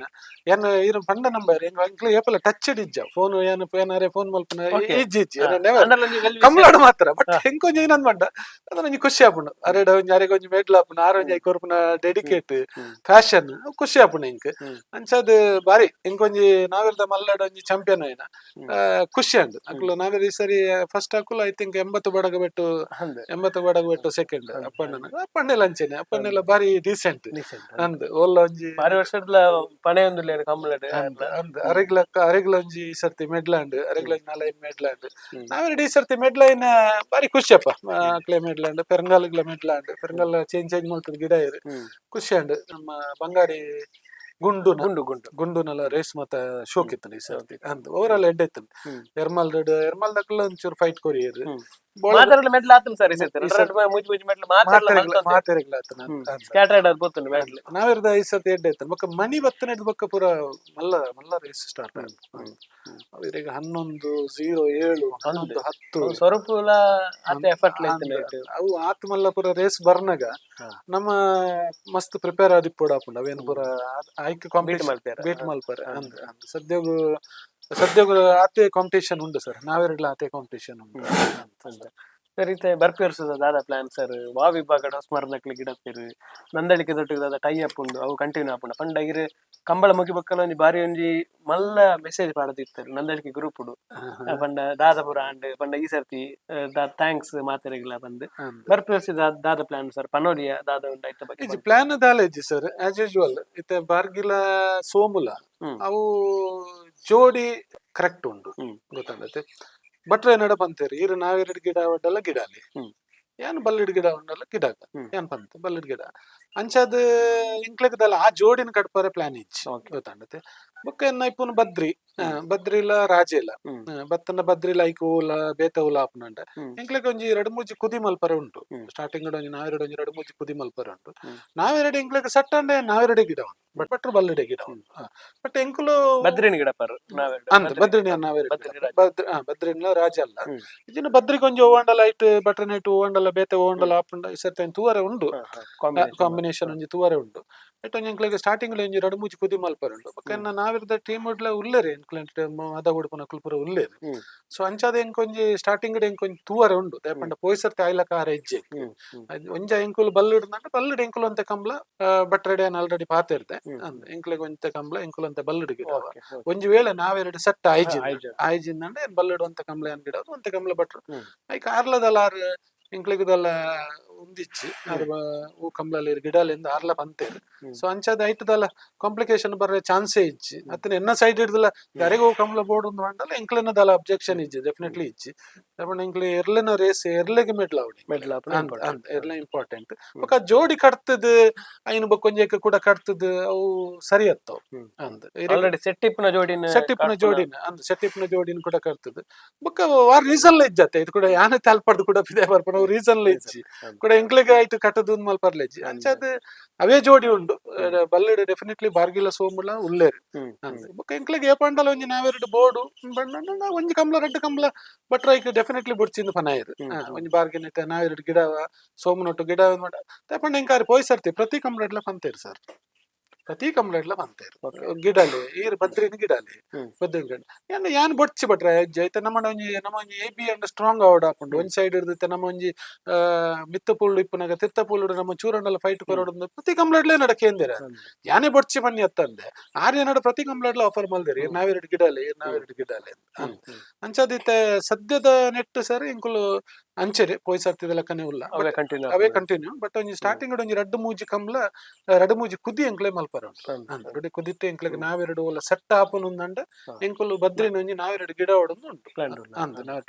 Speaker 1: ಏನ್ ಇರು ಪಂಡ ನಂಬರ್ ಎಂಕ್ಲೆ ಏಪಲ ಟಚ್ ಇಜ್ಜ ಫೋನ್ ಏನಾರೆ ಫೋನ್ ಮಲ್ಪನ ಇಜ್ಜಿ ಕಂಬಳಾಡು ಮಾತ್ರ ಬಟ್ ಹೆಂಕೊಂಜಿ ಏನಂದ್ ಮಂಡ ಅದೊಂಜಿ ಖುಷಿ ಆಪುಂಡು ಅರೆಗೆ ಒಂಜಿ ಮೆಡ್ಲ ಆಪುನ ಆರೊಂಜಿ ಐ ಕೊರ್ಪುನ ಡೆಡಿಕೇಟ್ ಫ್ಯಾಷನ್ ಖುಷಿ ಆಪುಂಡು ಇಂಕ್ ಅಂಚದ್ ಬಾರಿ ಇಂಕೊಂಜಿ ನಾವೆಲ್ದ ಮಲ್ಲಡ್ ಒಂಜಿ ಚಾಂಪಿಯನ್ ಆಯ್ನ ಖುಷಿ ಅಂಡ್ ಅಕ್ಲು ನಾವೆಲ್ ಈ ಸರಿ ಫಸ್ಟ್ ಅಕುಲು I think 80 Badaga Bettu second ಅಪ್ಪಣ್ಣೆಲ್ಲ ಅಂಚೆನೆ ಅಪ್ಪಣ್ಣೆಲ್ಲ ಬಾರಿ ಡೀಸೆಂಟ್ ಅಂದ್ ಒಲ್ಲ ಒಂಜಿ
Speaker 2: ಬಾರಿ ವರ್ಷದ ಪಣೆ ಒಂದು ಕಂಬಳಡ್
Speaker 1: ಅರೆಗ್ಲ ಒಂಜಿ ಈ ಸರ್ತಿ ಮೆಡ್ಲಾಂಡ್ ಅರೆಗ್ಲ 4 ಮೆಡ್ಲಾಂಡ್ ನಾವೆರಡು ಈ ಸರ್ತಿ ಮೆಡ್ಲೈನ್ ಬಾರಿ ಖುಷಿಯಪ್ಪ ಅಕ್ಲೆ ಮೆಡ್ಲಾಂಡ್ ಪೆರಂಗಾಲ್ಗ್ಲ ಮೆಡ್ಲಾಂಡ್ ಪೆರಂಗಾಲ್ ಚೇಂಜ್ ಮಾಡ್ತದ ಗಿಡ ಇರು ಖುಷಿ ಅಂಡ್ ನಮ್ಮ ಬಂಗಾಡಿ ಗುಂಡುನಲ್ಲ ರೇಸ್ ಮತ್ತ ಶೋಕ್ ಇತ್ತು ಈ ಸರ್ತಿ ಅಂದ್ ಓವರಾಲ್ ಎಡ್ಡೆ ಇತ್ತು ಎರ್ಮಲ್ದಕ್ಲ ಒಂಚೂರು ಫೈಟ್ ಕೊರಿಯರ್ ನಾವಿರ್ದ ಈ ಸರ್ತಿ ಎಡ್ಡೆ ಇತ್ತು ಬೊಕ್ಕ ಮನಿ ಬತ್ತನೆ ಬೊಕ್ಕ ಪೂರ ಮಲ್ಲ ರೇಸ್ ಸ್ಟಾರ್ಟ್ ಅವರಿಗೆ 11-0-7 11-10
Speaker 2: ಸ್ವರೂಪಲ
Speaker 1: ಅವು ಆತ್ ಮಲ್ಲ ಪೂರ ರೇಸ್ ಬರ್ನಾಗ ನಮ್ಮ ಮಸ್ತ್ ಪ್ರಿಪೇರ್ ಆದಿಪ್ಪೋಡ ಆಪುಂಡು ಅವೇನು ಪೂರ ಐಕ್ ಕಾಂಪಿಟೇಷನ್ ಬೀಟ್ ಮಲ್ಪರ್ ಸದ್ಯಗ ಆತೆ ಕಾಂಪಿಟೇಷನ್ ಉಂಡು ಸರ್ ನಾವೆರಡ್ಲ ಆತೆ ಕಾಂಪಿಟೇಷನ್ ಉಂಟು
Speaker 2: ಸರ್ ಇತ್ತೆ ಬರ್ಪಿರ್ಸದ ದಾದ ಪ್ಲಾನ್ ಸರ್ ವಾ ವಿಭಾಗ ಹಸ್ಮಾರ್ ನಕ್ಲಿ ಗಿಡತ್ತೀರು ನಂದಳಿಕೆ ದೊಟ್ಟಿಗೆ ದಾದ ಟೈ ಅಪ್ ಉಂಡು ಅವು ಕಂಟಿನ್ಯೂ ಆಪುಂಡು ಪಂಡ ಇರು ಕಂಬಳ ಮುಗಿ ಬಕ್ಕಲ ಒಂಜಿ ಬಾರಿ ಒಂಜಿ ಮಲ್ಲ ಮೆಸೇಜ್ ಪಾಡದಿತ್ತರು ನಂದಳಿಕೆ ಗ್ರೂಪ್ ಉಡು ಪಂಡ ದಾದ ಪುರ ಅಂಡ್ ಪಂಡ ಈ ಸರ್ತಿ ಥ್ಯಾಂಕ್ಸ್ ಮಾತೆರೆಗಿಲ್ಲ ಬಂದು ಬರ್ಪಿರ್ಸಿದ ದಾದ ಪ್ಲಾನ್ ಸರ್ ಪನೋಲಿಯ ದಾದ ಉಂಡ ಐತ ಬಗ್ಗೆ
Speaker 1: ಪ್ಲಾನ್ ದಾಲೇಜಿ ಸರ್ ಆಸ್ ಯೂಶುವಲ್ ಇತ್ತೆ ಬಾರ್ಗಿಲ ಸೋಮುಲ ಅವು ಜೋಡಿ ಕರೆಕ್ಟ್ ಉಂಡು ಗೊತ್ತಾಗತ್ತೆ ಭಟ್ರೆ ನಡ ಪಂತೇರಿ ಇರು ನಾವೆರಡು ಗಿಡ ಒಡ್ಡಲ್ಲ ಗಿಡಾಲಿ ಏನ್ ಬಲ್ಲಿಡ್ ಗಿಡ ಉಂಡಲ್ಲ ಗಿಡ ಏನ್ ಪಂತ ಬಲ್ಲಿಡ್ ಗಿಡ ಅಂಚದ್ ಇಂಕ್ಲೆಗ್ದಲ್ಲ ಆ ಜೋಡಿನ ಕಟ್ಪಾರೆ ಪ್ಲಾನ್ ಇಚ್ಚಿ ಗೊತ್ತಾಗತ್ತೆ ಬೊಕ್ಕ ಎನ್ನ ಇಪ್ಪುನು ಬದ್ರಿ ಬದ್ರಿಲ ರಾಜೆಲ ಬತ್ತನ ಬದ್ರಿಲ ಐಕ್ ಊಲ ಬೇತ ಊಲ ಆಪುನಂಡ ಎಂಕ್ಲೆಗ್ ಒಂಜಿ ಎರಡು ಮೂಜಿ ಕುದಿ ಮಲ್ಪರೆ ಉಂಟು ಸ್ಟಾರ್ಟಿಂಗ್ ಒಂಜಿ ನಾವೆರಡು ಒಂಜಿ ಎರಡು ಮೂಜಿ ಕುದಿ ಮಲ್ಪರೆ ಉಂಟು ನಾವೆರಡು ಎಂಕ್ಲೆಗ್ ಸಟ್ಟಂಡೆ ನಾವೆರಡೆ ಗಿಡ ಉಂಟು ಬಟ್ರು ಬಲ್ಲಡೆ ಗಿಡ ಉಂಟು ಬಟ್ ಎಂಕುಲು
Speaker 2: ಬದ್ರಿನ ಗಿಡ ಪರ್
Speaker 1: ಅಂದ್ ಬದ್ರಿನಿ ನಾವೆರಡು ಬದ್ರಿನ ರಾಜ ಅಲ್ಲ ಇಜಿನ ಬದ್ರಿಗೆ ಒಂಜಿ ಓವಂಡಲ ಐಟ್ ಬಟ್ರನ ಐಟ್ ಓವಂಡಲ ಬೇತೆ ಓವಂಡಲ ಆಪುಂಡ ಈ ಸರ್ತಿ ತೂವರೆ ಉಂಡು ಕಾಂಬಿನೇಷನ್ ಒಂಜಿ ತೂವರೆ ಉಂಡು ಐಟ್ ಒಂಜಿ ಎಂಕ್ಲೆಗ್ ಸ್ಟಾರ್ಟಿಂಗ್ ಒಂಜಿ ಎರಡು ಮೂಜಿ ಕುದಿ ಮಲ್ಪರೆ ಉಂಡು ಬೊಕ್ಕ ನಾವಿರ್ದ ಟೀಮ್ ಉಡ್ಲ ಉಲ್ಲೇರಿ ಎಂಕ್ಲೆಂಟ್ ಅದ ಉಡುಪುನ ಕುಲ್ಪುರ ಉಲ್ಲೇರಿ ಸೊ ಅಂಚಾದ ಎಂಕೊಂಜಿ ಸ್ಟಾರ್ಟಿಂಗ್ ಎಂಕೊಂಜಿ ತೂವರೆ ಉಂಡು ದೇಪಂಡ ಪೋಯ್ಸರ್ತಿ ಆಯ್ಲಕ ಆರ ಹೆಜ್ಜೆ ಒಂಜ ಎಂಕುಲು ಬಲ್ಲಿಡ್ದಂಡ ಬಲ್ಲಿಡ್ ಎಂಕುಲು ಅಂತೆ ಕಂಬ್ಲ ಬಟ್ರೆಡೆ ಆಲ್ರೆಡಿ ಪಾತಿರ್ದೆ ಎಂಕ್ಲೆಗ್ ಒಂತೆ ಕಂಬ್ಲ ಎಂಕುಲು ಅಂತೆ ಬಲ್ಲಿಡ್ ಗಿಡ ಒಂಜಿ ವೇಳೆ ನಾವೆರಡು ಸೆಟ್ ಆಯ್ಜಿಂದಂಡೆ ಬಲ್ಲಿಡು ಅಂತ ಕಂಬ್ಲ ಏನ್ ಗಿಡ ಒಂತೆ ಕಂಬ್ಲ ಬಟ್ರು ಐಕ ಆರ್ಲದಲ್ಲ ಆರ್ ಎಂಕ್ಲೆಗದಲ್ಲ ಉಂದಿಚ್ಚಿ ಹೂ ಕಂಬ್ಲಲ್ಲಿ ಗಿಡಲಿಂದ ಆರ್ಲ ಬಂತೇರು ಸೊ ಅಂಚಾದ ಐಟದಲ್ಲ ಕಾಂಪ್ಲಿಕೇಶನ್ ಬರೋ ಚಾನ್ಸೇ ಇಜ್ಜಿ ಅತ್ತನ ಎನ್ನ ಸೈಡ್ ಹಿಡ್ದಲ್ಲ ಯಾರಿಗೂ ಹೂ ಕಂಬ್ಲ ಬೋರ್ಡ್ ಒಂದು ಮಾಡಲ್ಲ ಎಂಕ್ಲೆನದಲ್ಲ ಅಬ್ಜೆಕ್ಷನ್ ಇಜ್ಜಿ ಡೆಫಿನೆಟ್ಲಿ ಇಜ್ಜಿ ಯಾಪಂಡ ಎಂಕ್ಲೆ ಎರ್ಲೆನ ರೇಸ್ ಎರ್ಲೆಗೆ ಮೆಡ್ಲ ಅವಡಿ ಎರ್ಲ ಇಂಪಾರ್ಟೆಂಟ್ ಬೊಕ ಜೋಡಿ ಕಟ್ತದ ಐನ್ ಬೊಕ್ಕೊಂಜೇಕ ಕೂಡ ಕಟ್ತದ ಅವು ಸರಿ ಅತ್ತವ್ ಅಂದ್
Speaker 2: ಸೆಟ್ಟಿಪ್ನ ಜೋಡಿನ
Speaker 1: ಅಂದ್ ಸೆಟ್ಟಿಪ್ನ ಜೋಡಿನ ಕೂಡ ಕಟ್ತದ ಬೊಕ ವಾರ್ ರೀಸನ್ ಇಜ್ಜತ್ತೆ ಇದು ಕೂಡ ಯಾನೆ ತಾಲ್ಪಡ್ದು ಕೂಡ ಬಿದೆ ಬರ್ಪನ ರೀಸನ್ ಇಜ್ಜಿ ಕೂಡ ಎಂಕ್ಲೆಗೆ ಆಯ್ತು ಕಟ್ಟದು ಮಲ್ಪರ್ಲೆಜ್ಜಿ ಅಂಚಾದ ಅವೇ ಜೋಡಿ ಉಂಡು ಬಲ್ಲಡ್ ಡೆಫಿನೆಟ್ಲಿ ಬಾರ್ಗಿಲ ಸೋಮುಲ ಉಲ್ಲೇರು ಬೊಕ ಎಂಕ್ಲೆಗೆ ಏಪಂಡಲ ಒಂಜಿ ನಾವೆರಡು ಬೋರ್ಡು ಒಂಜಿ ಕಂಬ್ಲ ರೆಡ್ ಕಂಬ್ಲ ಬಟ್ರೈಕ್ ಡೆಫಿನೆಟ್ಲಿ ಬುಡ್ಚಿಂದು ಪನಾಯಿರು ಒಂಜಿ ಬಾರ್ಗಿನ ನಾವೆರಡು ಗಿಡವ ಸೋಮನೊಟ್ಟು ಗಿಡ ತಪಂಡ ಎಂಕಾರಿ ಪೋಯ್ಸರ್ತಿ ಪ್ರತಿ ಕಂಬ್ಲೆಡ್ಲ ಪಂತೇರು ಸರ್ ಪ್ರತಿ ಕಂಬ್ಲೆಡ್ಲ ಪಂತೇರು ಗಿಡಲೆ ಈರ್ ಬದ್ರಿನ ಗಿಡಲೆ ಬದ್ರಿನ ಗಿಡ ಯಾನ್ ಬೊಡ್ಚಿ ಬಟ್ರೆ ಹೆಜ್ಜೆ ಐತೆ ನಮ್ಮ ಒಂಜಿ ಎ ಬಿ ಅಂಡ್ ಸ್ಟ್ರಾಂಗ್ ಅವಡ್ ಹಾಕೊಂಡು ಒಂದ್ ಸೈಡ್ ಇರ್ದೈತೆ ನಮ್ಮ ಒಂಜಿ ಮಿತ್ತ ಪುಲ್ಲು ಇಪ್ಪನಾಗ ತಿತ್ತ ಪುಲ್ಲು ನಮ್ಮ ಚೂರಂಡಲ ಫೈಟ್ ಕೊರೋಡು ಪ್ರತಿ ಕಂಬ್ಲೆಡ್ಲೆ ನಡಕೇಂದಿರ ಯಾನೇ ಬೊಡ್ಚಿ ಬನ್ನಿ ಅತ್ತಂದೆ ಆರ್ಯ ನಡ ಪ್ರತಿ ಕಂಬ್ಲೆಡ್ಲ ಆಫರ್ ಮಲ್ದೇರಿ ನಾವೆರಡು ಗಿಡಲೆ ಅಂಚದಿತ್ತೆ ಸದ್ಯದ ನೆಟ್ ಸರ್ ಇಂಕುಲು ಅಂಚೆರೆ ಪೋಯ್ಸರ್ತಿದ ಲೆಕ್ಕನೆ ಉಲ್ಲ ಅವೇ ಕಂಟಿನ್ಯೂ ಬಟ್ ಒಂಜಿ ಸ್ಟಾರ್ಟಿಂಗ್ ಒಂಜಿ ರಡ್ಡು ಮೂಜಿ ಕಂಬ್ಲ ರಡ್ಡು ಮೂಜಿ ಕುದಿ ಎಂಕ್ಲೆ ಮಲ್ಪರ ಉಂಟು ರೆಡಿ ಕುದಿತ್ತೆ ಎಂಕ್ಲೆಗ್ ನಾವೆರಡು ಒಲ್ಲ ಸೆಟ್ ಆಪುನುಂದಂಡ ಎಂಕುಲು ಬದ್ರಿನ ಒಂಜಿ ನಾವೆರಡು ಗಿಡ ಹೊಡೊಂದು ಉಂಟು ಪ್ಲಾನ್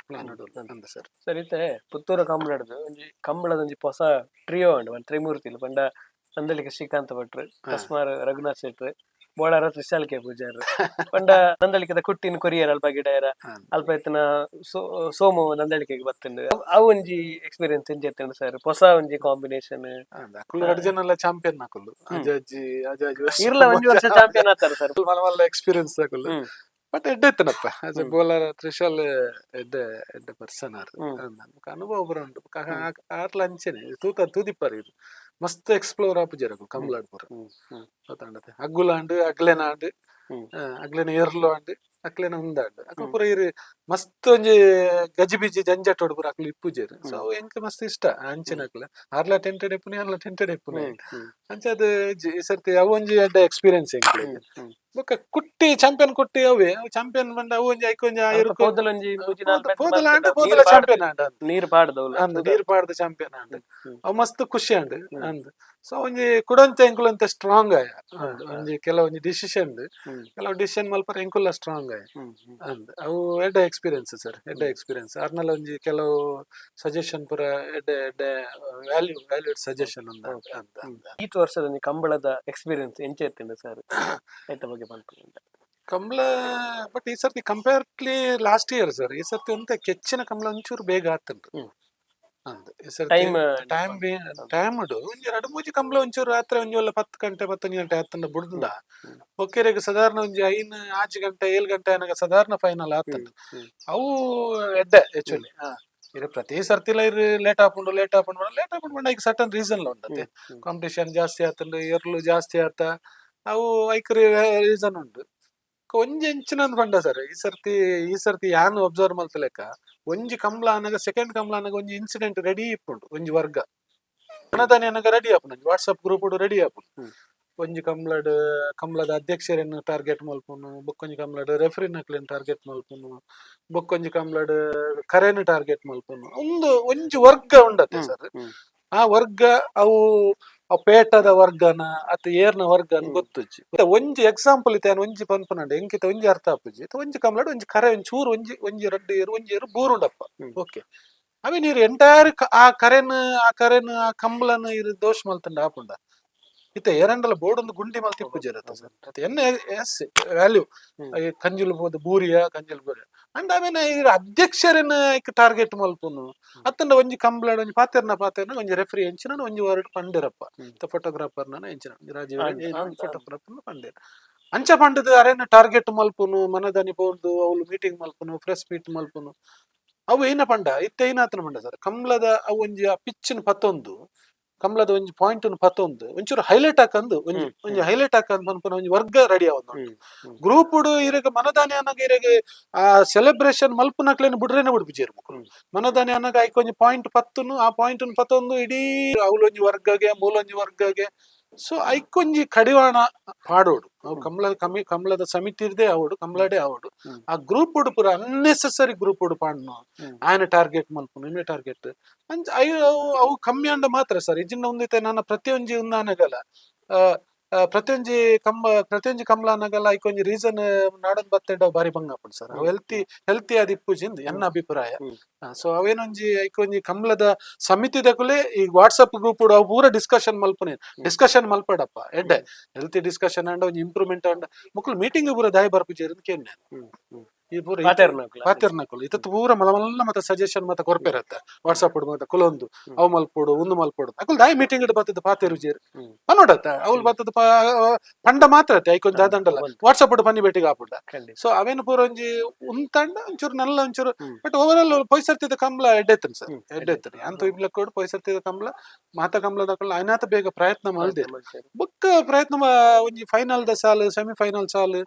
Speaker 1: ಅಂದ ಸರ್
Speaker 2: ಸರಿತೆ ಪುತ್ತೂರು ಕಂಬಳಡ್ದು ಒಂಜಿ ಕಂಬಳದ ಒಂಜಿ ಹೊಸ ಟ್ರಿಯೋ ಉಂಡು ಒಂದು ತ್ರಿಮೂರ್ತಿ ಪಂಡ ನandalike ಶ್ರೀಕಾಂತ್ ಭಟ್ರು hosmar ರಘುನಾಥ್ ಶೆಟ್ರು ಬೋಳಾರ ತ್ರಿಶಾಲಿಕೆ ಪೂಜಾರ್ ಪಂಡ ನandalike ಕುಟ್ಟಿನ ಕೊರಿಯರ್ ಅಲ್ಪ ಗಿಡಯರ ಅಲ್ಪ ಇತ್ತಿನ ಸೋಮು ನandaliಕೆಗೆ ಬತ್ತಂಡು ಅವು ಒಂಜಿ ಎಕ್ಸ್ಪೀರಿಯನ್ಸ್ ಎಂಜಿ ಎತ್ತಂಡು ಸರ್ ಹೊಸ ಒಂಜಿ ಕಾಂಬಿನೇಷನ್
Speaker 1: ಎರಡು ಜನ ಎಲ್ಲ ಚಾಂಪಿಯನ್ ಹಾಕುದು ಅಜಾಜಿ
Speaker 2: ಇರ್ಲ ಒಂಜಿ ವರ್ಷ ಚಾಂಪಿಯನ್ ಆತಾರ ಸರ್
Speaker 1: ಮಲ್ಲ ಎಕ್ಸ್ಪೀರಿಯನ್ಸ್ ಹಾಕುದು but ಎಡ್ಡೆತ್ತನಪ್ಪ as A bowler Trishal ಎಡ್ಡೆ ಪರ್ಸನ್ ಆರ್ ಅನುಭವ ಬರುಂಟು ಆರ್ಲ ಅಂಚೆನೆ ತೂದಿಪ್ಪರ್ ಇದು ಮಸ್ತ್ ಎಕ್ಸ್ಪ್ಲೋರ್ ಆಪುಜೆರಗು ಕಂಬ್ಲಾಡ್ಪುರ ಗೊತ್ತಾಂಡತೆ ಅಗ್ಗುಲಾಂಡ್ ಅಗ್ಲೆನಾಂಡ್ ಅಗ್ಲೆನ ಏರ್ಲು ಆಂಡ್ ಅಕ್ಲೆನ ಉಂದಾಂಡ್ ಅಕ್ಲು ಪೂರ ಇರು ಮಸ್ತ್ ಒಂಜಿ ಗಜಿಬಿಜಿ ಜಂಜಾಟೋಡು ಪೂರ ಅಕ್ಲು ಇಪ್ಪುಜೆರ್ ಸೊ ಅವು ಎಂಕ್ ಮಸ್ತ್ ಇಷ್ಟ ಅಂಚಿನ ಅಕ್ಲ ಆರ್ಲ ಟೆಂಟೆಡ್ ಎಪ್ಪುನೆ ಆರ್ಲ ಟೆಂಟೆಡ್ ಎಪ್ಪುನೆ ಅಂಚದ ಈ ಸರ್ತಿ ಅವು ಒಂಜಿ ಎಡ್ಡೆ ಎಕ್ಸ್ಪೀರಿಯನ್ಸ್ ಎಂಕ್ಲೆ ಬೊಕ ಕುಟ್ಟಿ ಚಾಂಪಿಯನ್ ಕುಟ್ಟಿ ಅವೇ ಚಾಂಪಿಯನ್ ಬಂದ ಅವು ಒಂಜಿ ಐಕೊಂಜಿ ಪೋದಲ ಚಾಂಪಿಯನ್ ಆಂಡ್
Speaker 2: ನೀರ್ ಪಾಡ್ದ
Speaker 1: ಚಾಂಪಿಯನ್ ಆಂಡ್ ಅವು ಮಸ್ತ್ ಖುಷಿ ಆಂಡ್ ಅಂದ್ ಸೊ ಒಂಜಿ ಕುಡಂತೆ ಎಂಕುಲಂತೆ ಸ್ಟ್ರಾಂಗ್ ಆಯ ಒಂಜಿ ಕೆಲವೊಂಜಿ ಕೆಲವು ಡಿಸಿಷನ್ ಮಲ್ಪರ ಎಂಕುಲ್ಲ ಸ್ಟ್ರಾಂಗ್ ಆಯ ಅಂದ್ ಅವು ಎಡ್ಡೆ ಎಕ್ಸ್ಪೀರಿಯನ್ಸ್ ಸರ್ ಎಡ್ಡೆ ಎಕ್ಸ್ಪೀರಿಯನ್ಸ್ ಆರ್ನಲ್ಲ ಒಂಜಿ ಕೆಲವು ಸಜೆಷನ್ ಪೂರ ಎಡ್ಡೆ ವ್ಯಾಲ್ಯೂಡ್ ಸಜೆಷನ್
Speaker 2: ಈ ವರ್ಷದ ಕಂಬಳದ ಎಕ್ಸ್ಪೀರಿಯನ್ಸ್ ಎಂಚೆ ಎತ್ತಿಂದ ಸರ್ ಐತ ಬಗ್ಗೆ
Speaker 1: ಕಂಬ್ಳ ಬಟ್ ಈ ಸರ್ತಿ ಕಂಪೇರ್ಟ್ಲಿ ಲಾಸ್ಟ್ ಇಯರ್ ಸರ್ ಈ ಸರ್ತಿ ಒಂತ ಕೆಚ್ಚಿನ ಕಂಬ್ಳ ಒಂಚೂರು ಬೇಗ ಆತುಂಟು ಟೈಮ್ ಒಂಜಿ ಎರಡು ಮೂಜಿ ಕಂಬ್ಳ ಒಂಚೂರು ರಾತ್ರಿ ಒಂಜಿ ಒಲ್ಲ 10 ಗಂಟೆ 11 ಗಂಟೆ ಆತಂಡ ಬುಡ್ದ ಒಕ್ಕೆರೆಗೆ ಸಾಧಾರಣ ಒಂಜಿ 5 ಗಂಟೆ 7 ಗಂಟೆ ಅನಗ ಸಾಧಾರಣ ಫೈನಲ್ ಆತಂಡ ಅವು ಎಡ್ಡೆ ಆಕ್ಚುಲಿ ಇರು ಪ್ರತಿ ಸರ್ತಿಲ ಇರು ಲೇಟ್ ಆಪುಂಡು ಐಕ್ ಸರ್ಟನ್ ರೀಸನ್ ಉಂಟತೆ ಕಾಂಪಿಟೇಷನ್ ಜಾಸ್ತಿ ಆತಂಡು ಎರ್ಲು ಜಾಸ್ತಿ ಆತ ಅವು ಐಕ್ ರೀಸನ್ ಉಂಟು ಒಂಜಿ ಎಂಚಿನಂದ್ ಪಂಡ ಸರ್ ಈ ಸರ್ತಿ ಯಾನ್ ಅಬ್ಸರ್ವ್ ಮಲ್ತಲೆಕ್ಕ ಒಂಜಿ ಕಂಬ್ಳ ಅನಗ ಸೆಕೆಂಡ್ ಕಂಬ್ಳ ಅನಗ ಒಂಜಿ ಇನ್ಸಿಡೆಂಟ್ ರೆಡಿ ಇಪ್ಪುಂಡು ಒಂಜಿ ವರ್ಗ ಅನದಾನಿ ಅನಗ ರೆಡಿ ಆಪುಂಡು ವಾಟ್ಸಪ್ ಗ್ರೂಪ್ ರೆಡಿ ಆಪುಂಡು ಒಂಜಿ ಕಂಬ್ಳದ ಅಧ್ಯಕ್ಷರನ್ನು ಟಾರ್ಗೆಟ್ ಮಲ್ಪುನು ಬೊಕ್ಕೊಂಜಿ ಕಂಬ್ಳಡ್ ರೆಫ್ರಿನ್ ಅಕ್ಲೆನ್ ಟಾರ್ಗೆಟ್ ಮಲ್ಪುನು ಬೊಕ್ಕೊಂಜಿ ಕಂಬ್ಳಡ್ ಕರೆನ್ ಟಾರ್ಗೆಟ್ ಮಲ್ಪುನು ಒಂಜಿ ವರ್ಗ ಉಂಡತೆ ಸರ್ ಆ ವರ್ಗ ಅವು ಪೇಟದ ವರ್ಗನ ಅತ್ತ ಏರ್ನ ವರ್ಗನ ಗೊತ್ತುಜ್ಜಿ ಒಂಜಿ ಎಕ್ಸಾಂಪಲ್ ಇತ್ತೆ ಒಂಜಿ ಪನ್ಪುನಂಡ ಎಂಕಿತ ಒಂಜಿ ಅರ್ಥ ಆಪುಜಿ ಒಂಜಿ ಕಂಬ್ಳಡ್ ಒಂಜಿ ಕರೆ ಒಂಚೂರು ಒಂಜಿ ರಡ್ಡು ಏರು ಒಂಜಿ ಏರು ಬೂರುಂಡಪ್ಪ ಓಕೆ ಅವೇ ನೀರು ಎಂಟೈರ್ ಆ ಕರೆನ್ ಆ ಕಂಬ್ಳನ ಇರು ದೋಷ ಮಲ್ತಂಡ ಆಪುಂಡ ಇತ್ತೆ ಏರಂಡಲ ಬೋರ್ಡ್ ಒಂದು ಗುಂಡಿ ಮಲ್ ತಿಪ್ಪುಜೇರತ್ತ ಸರ್ ಮತ್ತೆ ಎನ್ನ ಎಸ್ ವ್ಯಾಲ್ಯೂ ಕಂಜುಲು ಬೋದು ಬೂರಿಯ ಕಂಜುಲು ಬೂರಿಯ ಅಂಡ್ ಆಮೇಲೆ ಈಗ ಅಧ್ಯಕ್ಷರನ್ನ ಟಾರ್ಗೆಟ್ ಮಲ್ಪುನು ಅತ್ತಂಡ ಒಂಜಿ ಕಂಬ್ಲಾಡ ಒಂಜಿ ಪಾತೆರ್ನ ಒಂಜಿ ರೆಫ್ರಿ ಎಂಚಿನ ಒಂಜಿ ವರ್ಡ್ ಪಂಡಿರಪ್ಪ ಫೋಟೋಗ್ರಾಫರ್ನ ಎಂಚಿನ ರಾಜೀವ್ ಫೋಟೋಗ್ರಾಫರ್ನ ಪಂಡಿರ ಅಂಚ ಪಂಡದ ಅರೇನ ಟಾರ್ಗೆಟ್ ಮಲ್ಪುನು ಮನದಾನಿ ಬೋರ್ದು ಅವಳು ಮೀಟಿಂಗ್ ಮಲ್ಪುನು ಪ್ರೆಸ್ ಮೀಟ್ ಮಲ್ಪುನು ಅವು ಏನ ಪಂಡ ಇತ್ತೆ ಏನಾತನ ಪಂಡ ಸರ್ ಕಮ್ಲದ ಅವು ಒಂಜಿ ಆ ಪಿಚ್ಚಿನ ಪತ್ತೊಂದು ಕಮ್ಲದ ಒಂಜಿ ಪಾಯಿಂಟ್ ಪತ್ತೊಂದು ಒಂಚೂರು ಹೈಲೈಟ್ ಹಾಕಂದು ಒಂಜಿ ಹೈಲೈಟ್ ಹಾಕಂದ್ ಪನ್ಪುನ ಒಂಜಿ ವರ್ಗ ರೆಡಿ ಆವೊಂದು ಗ್ರೂಪ್ ಇರಗ ಮನದಾನಿ ಅನ್ನಗ ಇರಗ ಆ ಸೆಲೆಬ್ರೇಷನ್ ಮಲ್ಪುನಕ್ಲೇನು ಬಿಡ್ರೇನೆ ಬಿಡ್ಪಿಜೇರು ಮುಕ್ಳು ಮನದಾನಿ ಅನ್ನಗ ಐಕ್ ಒಂಜಿ ಪಾಯಿಂಟ್ ಪತ್ತುನು ಆ ಪಾಯಿಂಟ್ ಪತ್ತೊಂದು ಇಡೀ ಅವಳೊಂಜಿ ವರ್ಗಗೆ ಮೂಲೊಂಜಿ ವರ್ಗಗೆ ಸೊ ಐಕೊಂಜಿ ಕಡಿವಾಣ ಪಾಡೋಡು ಅವು ಕಮಲದ ಸಮಿತಿ ಇರ್ದೆ ಆವಡು ಕಮಲಡೆ ಆವಡು ಆ ಗ್ರೂಪ್ ಉಡು ಪೂರ ಅನ್ನೆಸೆಸರಿ ಗ್ರೂಪ್ ಉಡು ಪಾಡ್ನು ಆಯ್ನ ಟಾರ್ಗೆಟ್ ಮಲ್ಪುನು ಇಮ್ಮೆ ಟಾರ್ಗೆಟ್ ಅವು ಕಮ್ಮಿ ಅಂಡ ಮಾತ್ರ ಸರ್ ಇಜಿನ ಒಂದೈತೆ ನನ್ನ ಪ್ರತಿಯೊಂಜಿ ಉನ್ನಾನಗಲ ಪ್ರತಿಯೊಂಜಿ ಕಮಲ ಅನ್ನಗಲ್ಲ ಐಕೊಂಜಿ ರೀಸನ್ ನಾಡನ್ ಬತ್ತೆಂಡ ಬಾರಿ ಬಂಗಾಪುಂಡು ಸರ್ ಅವು ಹೆಲ್ತಿ ಆದ್ ಇಪ್ಪುಜಿಂದ್ ಎನ್ನ ಅಭಿಪ್ರಾಯ ಸೊ ಅವೇನೊಂಜಿ ಐಕೊಂಜಿ ಕಮಲದ ಸಮಿತಿದಕುಲೆ ಈ ವಾಟ್ಸಪ್ ಗ್ರೂಪ್ ಅವು ಪೂರ ಡಿಸ್ಕಷನ್ ಮಲ್ಪಡಪ್ಪ ಎಡ್ಡೆ ಹೆಲ್ತಿ ಡಿಸ್ಕಷನ್ ಅಂಡ ಒಂಜಿ ಇಂಪ್ರೂವ್ಮೆಂಟ್ ಅಂಡ ಮುಕ್ಳು ಮೀಟಿಂಗ್ ಪೂರ ದಾಯಿ ಬರ್ಪುಜೇರು ಕೇನೆ ಈ ಪೂರ ಪಾತೆರ್ನಕುಲು ಇತ್ತ ಪೂರ ಮಲ್ಲ ಮತ್ತೆ ಸಜೆಷನ್ ಮತ್ತೆ ಕೊರ್ಪೆರತ್ತೆ ವಾಟ್ಸಪ್ ಮತ್ತೆ ಕುಲೊಂದು ಅವು ಮಲ್ಪೋಡು ಒಂದು ಮಲ್ಪೋಡು ಅಕುಲ್ ದಾಯಿ ಮೀಟಿಂಗ್ ಇಡ್ ಬತ್ತದ ಪಾತೆರು ಜೇರು ಪನ್ನೋಡತ್ತ ಅವ್ಲು ಬತ್ತದ ಪಂಡ ಮಾತ್ರ ಐಕೊಂಜಿ ದಾದಂಡಲ್ಲ ವಾಟ್ಸಪ್ ಪನ್ನಿ ಭೇಟಿಗೆ ಆಪುಂಡ ಸೊ ಅವೇನು ಪೂರ ಒಂಜಿ ಉಂತಂಡ ಒಂಚೂರು ನಲ್ಲ ಒಂಚೂರು ಬಟ್ ಓವರ್ ಆಲ್ ಪೊಯ್ಸರ್ತಿದ ಕಂಬಳ ಎಡ್ಡೆತ್ತನ್ ಸರ್ ಎಡ್ಡೆತ್ತನಿ ಅಂತ ಇಬ್ಲಕ್ಕೋಡು ಪೊಯ್ಸರ್ತಿದ ಕಂಬಳ ಮಾತ ಕಂಬಳದ ಐನಾತ ಬೇಗ ಪ್ರಯತ್ನ ಮಲ್ದೆ ಬೊಕ್ಕ ಪ್ರಯತ್ನ ಒಂಜಿ ಫೈನಲ್ ದ ಸಾಲು ಸೆಮಿಫೈನಲ್ ಸಾಲು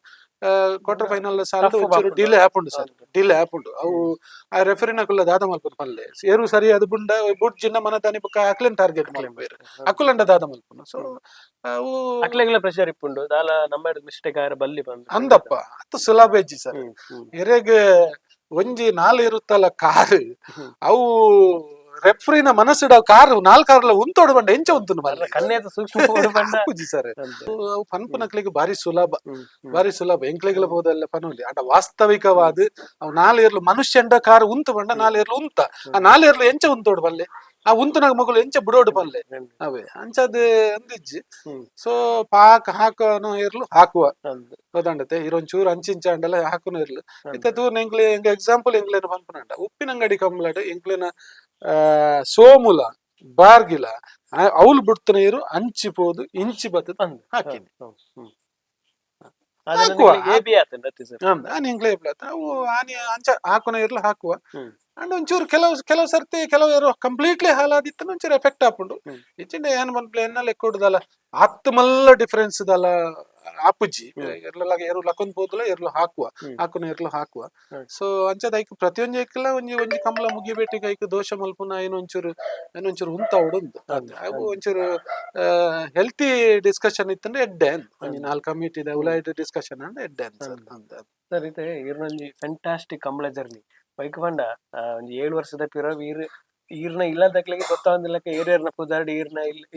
Speaker 1: ಕ್ವಾರ್ಟರ್ ಫೈನಲ್ ಸಾಲು ಒಂಚೂರು ಡಿಲೇ ಆಪುಂಡು ಸರ್ ಡಿಲೇ ಆಪುಂಡು ಅವು ಆ ರೆಫರಿನಕುಲ್ಲ ದಾದ ಮಲ್ಪುನು ಪಲ್ಲೆ ಏರು ಸರಿ ಅದು ಬುಂಡ ಬುಡ್ ಜಿನ್ನ ಮನದಾನಿ ಬೊಕ್ಕ ಅಕ್ಲೆನ್ ಟಾರ್ಗೆಟ್ ಮಲ್ಪೇರು ಅಕುಲಂಡ ದಾದ ಮಲ್ಪುನು ಸೊ ಅವು
Speaker 2: ಅಕ್ಲೆಗ್ಲ ಪ್ರೆಷರ್ ಇಪ್ಪುಂಡು ದಾಲ ನಂಬರ್ ಮಿಸ್ಟೇಕ್ ಆರೆ ಬಲ್ಲಿ ಬಂದು
Speaker 1: ಅಂದಪ್ಪ ಅತ್ತು ಸುಲಭ ಇಜ್ಜಿ ಸರ್ ಎರೆಗೆ ಒಂಜಿ ನಾಲ್ ಇರುತ್ತಲ್ಲ ಕಾರ್ ಅವು ರೆಫ್ರಿನ ಮನಸ್ಸಿಡ ಕಾರ್ ನಾಲ್ಕಾರ್ಲ ಉಂತೋಡು ಬಂಡ ಎಂಚ ಉಂತುನು
Speaker 2: ಕಣ್ಣೇದ ಸೂಕ್ಷ್ಮ
Speaker 1: ಸರ್ ಅವು ಪನ್ಪುನಕ್ಲಿಗೆ ಬಾರಿ ಸುಲಭ ಎಂಕ್ಲೆಗ್ಲ ಬೋದಲ್ಲ ಪನ್ನುಲಿ ಅಟ ವಾಸ್ತವಿಕವಾದ ಅವು ನಾಲೇರ್ಲು ಮನುಷ್ಯಂಡ ಕಾರ್ ಉಂತು ಬಂಡ ನಾಲೇರ್ಲು ಉಂತ ಆ ನಾಲೇರ್ಲು ಎಂಚ ಉಂತೋಡು ಬಲ್ಲೆ ಆ ಉಂತುನಾಗ ಮಗಳು ಎಂಚ ಬಿಡೋಡು ಬಲ್ಲೆ ಅವೇ ಅಂಚದ್ ಅಂದಿಜ್ಜಿ ಸೊ ಪಾಕ್ ಹಾಕನು ಇರ್ಲು ಹಾಕುವ ಗೊತ್ತಾಂಡತೆ ಇರೊಂಚೂರು ಅಂಚಿಂಚ ಅಂಡಲ್ಲ ಹಾಕುನು ಇರ್ಲು ಇತ್ತ ದೂರ ಎಂಕ್ಲೆ ಎಕ್ಸಾಂಪಲ್ ಎಂಕ್ಲೇನ ಪನ್ಪುನಂಡ ಉಪ್ಪಿನಂಗಡಿ ಕಂಬ್ಲಾಡ್ ಎಂಕ್ಲೆನ ಸೋಮುಲ ಬಾರ್ಗಿಲ ಅವಳು ಬಿಡ್ತಾನೆ ಇರು ಹಂಚಿಪೋದು ಇಂಚಿ ಬತ್ತದ ಅಂದ್ ಹಾಕಿನಿ ಅವು ಆನಿ ಅಂಚ ಹಾಕುನ ಇರ್ಲ ಹಾಕುವ ಅಂಡ್ ಒಂಚೂರು ಕೆಲವು ಸರ್ತಿ ಕೆಲವು ಕಂಪ್ಲೀಟ್ಲಿ ಹಾಲಾದಿತ್ತು ಒಂಚೂರು ಎಫೆಕ್ಟ್ ಆಪುಂಡು ಇಚ್ಚಿಂಡೆ ಏನ್ ಬಂದ್ಲೆ ಎನ್ನಲ್ಲ ಎಕ್ಕೊಡುದಲ್ಲ ಹತ್ತು ಮಲ್ಲ ಡಿಫರೆನ್ಸ್ ದಲ್ಲ ಆಪುಜಿ ಎರು ಲಕೊಂದ್ ಬೋದಲ ಎರ್ಲು ಹಾಕುನ ಎರ್ಲು ಹಾಕುವ ಸೊ ಅಂಚದ ಐಕ್ ಪ್ರತಿಯೊಂದು ಐಕಲ್ಲ ಒಂಜಿ ಕಮಲ ಮುಗಿಬೇಟಿಗೆ ಐಕ್ ದೋಷ ಮಲ್ಪುನ ಏನೊಂಚೂರು ಉಂತ ಉಡುಂದು ಅವು ಒಂಚೂರು ಹೆಲ್ತಿ ಡಿಸ್ಕಷನ್ ಇತ್ತಂದ್ರೆ ಎಡ್ಡೆನ್ ಒಂಜಿ ನಾಲ್ ಕಮಿಟಿ ಉಲಾಯ್ಡ್ ಡಿಸ್ಕಷನ್ ಅಂದ್ರೆ ಎಡ್ಡೆನ್
Speaker 2: ಸರ್ ಇದೆ ಇರ್ನೊಂಜಿ ಫ್ಯಾಂಟಾಸ್ಟಿಕ್ ಕಂಬಳ ಜರ್ನಿ ಬೈಕ್ ಪಂಡ ಒಂಜಿ 7 ವರ್ಷದ ಪಿರವ್ ಈರ್ನ ಇಲ್ಲದಕ್ಲೆಗೆ ಗೊತ್ತಾಂದಿಲ್ಲಕ ಏರ್ನ ಪುದಾರ್ಡ್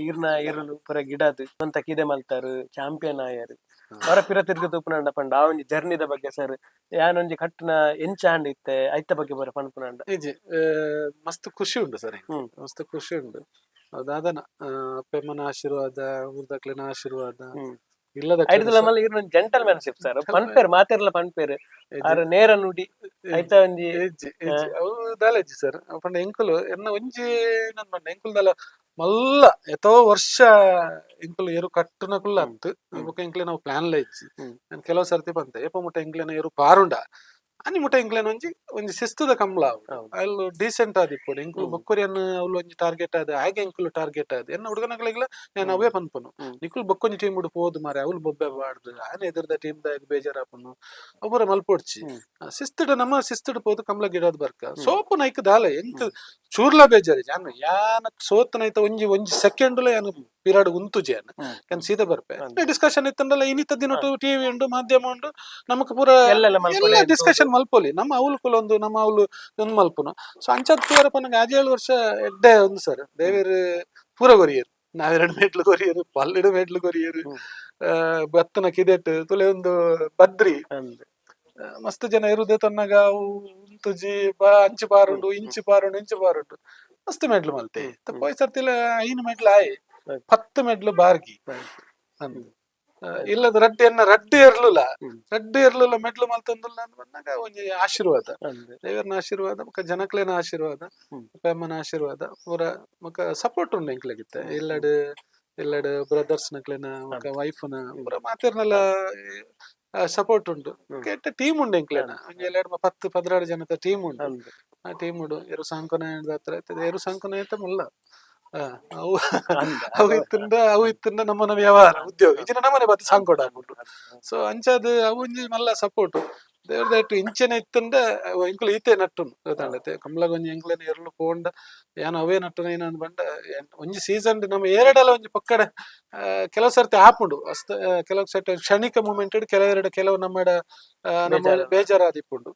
Speaker 2: ಈರ್ನ ಏರಲು ಪುರ ಗಿಡದ್ ಅಂತ ಕಿದೆ ಮಲ್ತಾರು ಚಾಂಪಿಯನ್ ಆಯರ್ ಅವರ ಪಿರ ತಿರ್ಗ ತೂಪುನಂಡ ಪಂಡ ಆ ಒಂಜಿ ಜರ್ನಿದ ಬಗ್ಗೆ ಸರ್ ಯಾನೊಂಜಿ ಕಟ್ಟನ ಎಂಚಾಂಡ್ ಇತ್ತೆ ಐತ ಬಗ್ಗೆ ಬರ ಪನ್ಪುನಂಡ
Speaker 1: ಈಜಿ ಮಸ್ತ್ ಖುಷಿ ಉಂಡು ಸರ್ ಮಸ್ತ್ ಖುಷಿ ಉಂಡು ಅದಾದನ ಅಪ್ಪೆಮ್ಮನ ಆಶೀರ್ವಾದ ಊರ್ದಕ್ಲಿನ ಆಶೀರ್ವಾದ ಇಲ್ಲದ
Speaker 2: ಜೆಂಟಲ್ ಮ್ಯಾನ್ಶಿಪ್ ಸರ್ ಪನ್ಪೇರ್ ಮಾತೆರ್ಲ ಪನ್ಪೇರ್ ಆರ ನೇರ ನುಡಿ ಐತ ಒಂಜಿ
Speaker 1: ಅವು ದಾಲೆಜ್ಜಿ ಸರ್ ಪಂಡ ಎಂಕುಲು ಎನ್ನ ಒಂಜಿ ನನ್ ಪಂಡ ಎಂಕುಲ್ದಲ್ಲ ಮಲ್ಲ ಎತೋ ವರ್ಷ ಎಂಕುಲು ಏರು ಕಟ್ಟುನಕುಲ್ಲ ಅತ್ತು ಬೊಕ ಎಂಕ್ಲೆ ನಾವು ಪ್ಲಾನ್ಲ ಇಜ್ಜಿ ನಾನು ಕೆಲವು ಸರ್ತಿ ಬಂತೆ ಏಪ ಮುಟ್ಟ ಎಂಕ್ಲೆನ ಏರು ಪಾರುಂಡ ಅನಿ ಮುಟ್ಟ ಎಂಕ್ಲೆನ ಒಂಜಿ ಶಿಸ್ತುದ ಕಂಬಳ ಅವು ಡೀಸೆಂಟ್ ಆದಿಪ್ಪುಡು ಎಂಕುಲು ಬೊಕ್ಕುರಿಯನ್ನ ಅವ್ಲು ಒಂಜಿ ಟಾರ್ಗೆಟ್ ಆದ ಹಾಗೆ ಎಂಕುಲು ಟಾರ್ಗೆಟ್ ಆದ ಎನ್ನ ಹುಡುಗನಕ್ಲೆಗ್ಲ ನಾನು ಅವೇ ಪನ್ಪುನು ನಿಕುಲ್ ಬೊಕ್ಕೊಂಜಿ ಟೀಮ್ ಉಡು ಪೋದು ಮಾರೆ ಅವ್ಲು ಬೊಬ್ಬೆ ಬಾಡ್ದು ಆನೆ ಎದುರ್ದ ಟೀಮ್ ದ ಬೇಜಾರಾಪುನು ಒಬ್ಬರ ಮಲ್ಪೊಡ್ಚಿ ಶಿಸ್ತುಡು ಪೋದು ಕಂಬಳ ಗಿಡದ ಬರ್ಕ ಸೋಪು ನೈಕ್ ದಾಲೆ ಎಂಕ್ ಚೂರ್ಲ ಬೇಜಾರಿ ಜಾನು ಯಾನಕ್ ಸೋತನೈತ ಒಂಜಿ ಸೆಕೆಂಡ್ಲ ಯಾನು ಪಿರಾಡ್ ಉಂತು ಜೇನ್ ಯಾನ್ ಸೀದಾ ಬರ್ಪೆ ಡಿಸ್ಕಷನ್ ಇತ್ತಂಡಲ್ಲ ಇನ್ನಿತ ದಿನ ಟಿವಿ ಉಂಡು ಮಾಧ್ಯಮ ಉಂಡು ನಮಕ್ ಪೂರ ಎಲ್ಲ ಡಿಸ್ಕಷನ್ ಮಲ್ಪೊಲಿ ನಮ್ಮ ಅವ್ಲು ಕುಲೊಂದು ನಮ್ಮ ಅವ್ಲು ಒಂದು ಮಲ್ಪುನು ಸೊ ಅಂಚದ್ ಪೂರ ಪನಗ 7 ವರ್ಷ ಎಡ್ಡೆ ಒಂದು ಸರ್ ದೇವೇರು ಪೂರ ಕೊರಿಯರು ನಾವೆರಡು ಮೆಟ್ಲು ಕೊರಿಯರು ಪಲ್ಲೆಡು ಮೆಟ್ಲು ಕೊರಿಯರು ಬತ್ತನ ಕಿದೆಟ್ ತುಲೆ ಒಂದು ಬದ್ರಿ ಮಸ್ತ್ ಜನ ಇರುದೇ ತನ್ನಗ ಅವು ಉಂತುಜಿ ಅಂಚು ಪಾರುಂಡು ಇಂಚು ಪಾರುಂಡು ಮಸ್ತ್ ಮೆಟ್ಲು ಮಲ್ತೆ ಪೋಯ್ ಸರ್ತಿಲ 5 ಮೆಟ್ಲು ಆಯ್ 10 ಮೆಡ್ಲು ಬಾರ್ಗಿ ಅಂದ್ ಇಲ್ಲದ ರಡ್ಡು ಇರ್ಲಿಲ್ಲ ಮೆಡ್ಲು ಮಲ್ತೊಂದುಲ್ಲ ಅಂದ್ ಬಂದಾಗ ಒಂಜಿ ಆಶೀರ್ವಾದ ದೇವರನ ಆಶೀರ್ವಾದ ಮುಖ ಜನಕ್ಲೆನ ಆಶೀರ್ವಾದ ಅಮ್ಮನ ಆಶೀರ್ವಾದ ಪೂರ ಮುಖ ಸಪೋರ್ಟ್ ಉಂಡು ಎಂಕ್ಲೆಗಿತ್ತ ಇಲ್ಲಡ್ ಬ್ರದರ್ಸ್ ನಕ್ಲೆನ ಮುಖ ವೈಫ್ನ ಪೂರ ಮಾತೆರ್ನೆಲ್ಲ ಸಪೋರ್ಟ್ ಉಂಟು ಕೆಟ್ಟ ಟೀಮ್ ಉಂಡು ಎಂಕ್ಲೆನ ಒಂಜಿ 10-16 ಜನದ ಟೀಮ್ ಉಂಟು ಆ ಟೀಮ್ ಉಂಡು ಎರು ಸಾಂಕೊನ ಹತ್ರ ಎರು ಸಾಂಕೊನ ಮುಲ್ಲ ಅವು ಇತ್ತಿಂದ ನಮ್ಮನ ವ್ಯವಹಾರ ಉದ್ಯೋಗ ಇಜಿನ ನಮ್ಮನೆ ಬತ್ತು ಸಾಂಕೋಡ ಆಗ್ಬಿಟ್ಟು ಸೊ ಅಂಚದು ಅವು ಒಂಜಿ ಮಲ್ಲ ಸಪೋರ್ಟ್ ದೇವ್ರದಾಯ್ತು ಇಂಚೆನೆ ಇತ್ತಂಡ ಎಂಕ್ಲು ಈತೆ ನಟ್ಟುನು ಗೊತ್ತಾಂಡತೆ ಕಮಲಗೊಂಜಿ ಎಂಕ್ಲೆನ ಎರ್ಲು ಪೋಂಡ ಯಾನು ಅವೇ ನಟ್ಟುನ ಏನ ಬಂಡ ಒಂಜಿ ಸೀಸನ್ ನಮ್ಮ ಏರಡಲ ಒಂಜಿ ಪಕ್ಕಡ ಕೆಲವು ಸರ್ತಿ ಆಪುಂಡು ಅಸ್ತ ಕೆಲವು ಸರ್ತಿ ಕ್ಷಣಿಕ ಮೂಮೆಂಟ್ ಕೆಲವು ನಮ್ಮಡ ನಮ್ಮ ಬೇಜಾರಾದಿಪ್ಪುಂಡು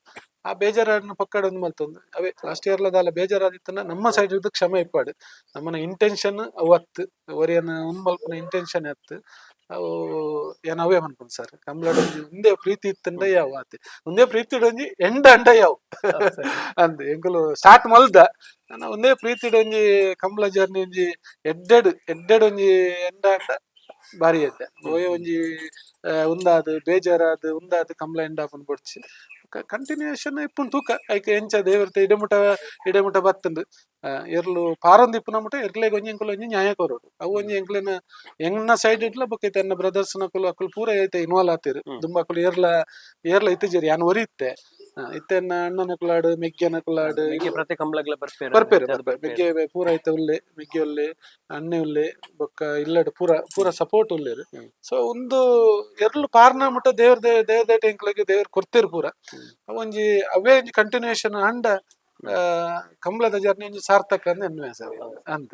Speaker 1: ಆ ಬೇಜಾರನ್ನ ಪಕ್ಕಡ ಒಂದು ಮಲ್ತೊಂದು ಅವೇ ಲಾಸ್ಟ್ ಇಯರ್ ದಾಲ ಬೇಜಾರಾದಿತ್ತನ ನಮ್ಮ ಸೈಡ್ ಇದ್ದು ಕ್ಷಮೆ ಇಪ್ಪಾಡು ನಮ್ಮನ ಇಂಟೆನ್ಷನ್ ಅವು ಅತ್ತು ಒರಿಯನ್ನ ಮಲ್ಪನ ಇಂಟೆನ್ಷನ್ ಅತ್ತು ಅವು ಏನ್ ಅವೇ ಅನ್ಕೊಂಡು ಸರ್ ಕಮಲಾಡ ಒಂದೇ ಪ್ರೀತಿ ಇತ್ತಂಡ ಯಾವ ಆತೆ ಒಂದೇ ಪ್ರೀತಿ ಒಂಜಿ ಎಂಡ ಅಂಡ ಯಾವ ಅಂದ್ ಎಂಕುಲು ಸ್ಟಾರ್ಟ್ ಮಲ್ದ ನಾನು ಒಂದೇ ಪ್ರೀತಿ ಒಂಜಿ ಕಮಲ ಜರ್ನಿ ಒಂಜಿ ಎಡ್ಡೆಡ್ ಒಂಜಿ ಎಂಡ ಅಂಡ ಬಾರಿ ಐತೆ ಓಯೆ ಒಂಜಿ ಉಂದಾದು ಬೇಜಾರಾದು ಉಂದಾದು ಕಮಲ ಎಂಡ ಆಪನ್ ಕೊಡ್ಚಿ ಕಂಟಿನ್ಯೂಷನ್ ಇಪ್ಪುನ್ ತೂಕ ಐಕ ಎಂಚ ದೇವರ್ತ ಇಡಮುಟ ಬತ್ತಂದು ಎರ್ಲು ಪಾರೊಂದು ಇಪ್ಪುನ ಮುಟ ಎರ್ಲೆಗ್ ಒಂಜಿ ಎಂಕುಲು ಒಂಜಿ ನ್ಯಾಯ ಕೊರೋಡು ಅವು ಒಂಜಿ ಎಂಕ್ಲೆನ ಎಂಗ್ನ ಸೈಡ್ ಇಟ್ಲ ಬೊಕ್ಕ ಎನ್ನ ಬ್ರದರ್ಸ್ ನಕುಲು ಅಕುಲು ಪೂರ ಐತೆ ಇನ್ವಾಲ್ವ್ ಆತಿರು ದುಂಬ ಅಕುಲು ಏರ್ಲ ಇತ್ತಿಜೇರಿ ಯಾನ್ ಒರಿ ಇತ್ತೆ ಇತ್ತೆನ್ನ ಅಣ್ಣನಕುಲಾಡು ಮೆಗ್ಗೆನಕುಲಾಡು
Speaker 2: ಪ್ರತಿ ಕಂಬಳಗ್ಲ
Speaker 1: ಬರ್ಪೇರು ಮೆಗ್ಗೆ ಪೂರ ಐತೆ ಉಲ್ಲೆ ಮೆಗ್ಗೆ ಉಲ್ಲೆ ಅಣ್ಣೆ ಉಲ್ಲೆ ಬೊಕ್ಕ ಇಲ್ಲಡ್ ಪೂರ ಸಪೋರ್ಟ್ ಉಲ್ಲೇರು ಸೊ ಒಂದು ಎರ್ಲು ಪಾರ್ನ ಮುಟ ದೇವ್ರ ಎಂಕ್ಲೆಗೆ ದೇವ್ರ ಕೊರ್ತಿರು ಪೂರ ಒಂಜಿ ಅವೇ ಒಂಜಿ ಕಂಟಿನ್ಯೂಷನ್ ಅಂಡ ಕಂಬಳದ ಜರ್ನಿ ಒಂಜಿ ಸಾರ್ಥಕ ಅಂದ್ ಎನ್ನುವೆ ಸರ್ ಅಂದ್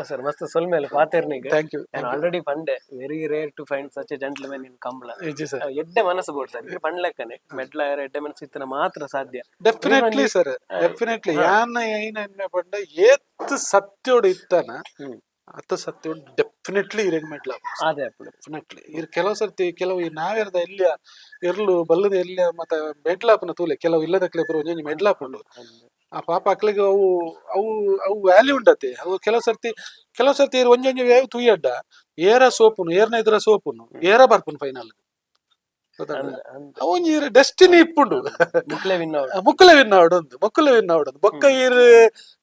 Speaker 2: ಸರ್ ಮಸ್ತ್ ಸೊಲ್ಮೇಲೆ ಪಾತೆರ್ನಿಗೆ
Speaker 1: ಥ್ಯಾಂಕ್ ಯು
Speaker 2: ಆಲ್ರೆಡಿ ಪಂಡೆ very rare to find such a gentleman in Kambala ಎಡ್ಡೆ ಮನಸ್ಸು ಬೋಡ್ ಸರ್ ಪಂಡ್ಲೆಕ್ಕನೆ ಮೆಡ್ಲ ಎಡ್ಡೆ ಮನಸ್ಸು ಇತ್ತನ ಮಾತ್ರ ಸಾಧ್ಯ
Speaker 1: ಡೆಫಿನೆಟ್ಲಿ ಸರ್ ಡೆಫಿನೆಟ್ಲಿ ಯಾನ ಏನ ಎನ್ನೆ ಪಂಡ ಏತ್ ಸತ್ಯೋಡು ಇತ್ತನ ಅತ್ತ ಸತ್ಯೋಡು ಡೆಫಿನೆಟ್ಲಿ ಇರೇಗ್ ಮೆಡ್ಲ ಡೆಫಿನೆಟ್ಲಿ ಇರ್ ಕೆಲವು ಸರ್ತಿ ಕೆಲವು ನಾವೆರ್ದ ಎಲ್ಲಿಯ ಇರ್ಲು ಬಲ್ಲದ ಎಲ್ಲಿಯ ಮತ್ತ ಮೆಡ್ಲಾಪನ ತೂಲೆ ಕೆಲವು ಇಲ್ಲದಕ್ಲೆ ಬರೋ ಒಂಜಿ ಮೆಡ್ಲಾಪುಂಡು ಆ ಪಾಪ ಅಕ್ಲಿಗೆ ಅವು ವ್ಯಾಲ್ಯೂ ಉಂಡತೆ ಅವು ಕೆಲವು ಸರ್ತಿ ಒಂಜೊಂಜಿ ವೇವ್ ತುಯ್ಯಡ್ಡ ಏರ ಸೋಪುನು ಏರ್ನ ಇದ್ರ ಸೋಪುನು ಏರ ಬರ್ಪುನು ಫೈನಲ್ ಅವೊಂಜಿ ಡೆಸ್ಟಿನಿ ಇಪ್ಪುಂಡು ಮುಕ್ಕಲೆ ವಿನ್ ಆವಡ್ ಬೊಕ್ಕ ಈರ್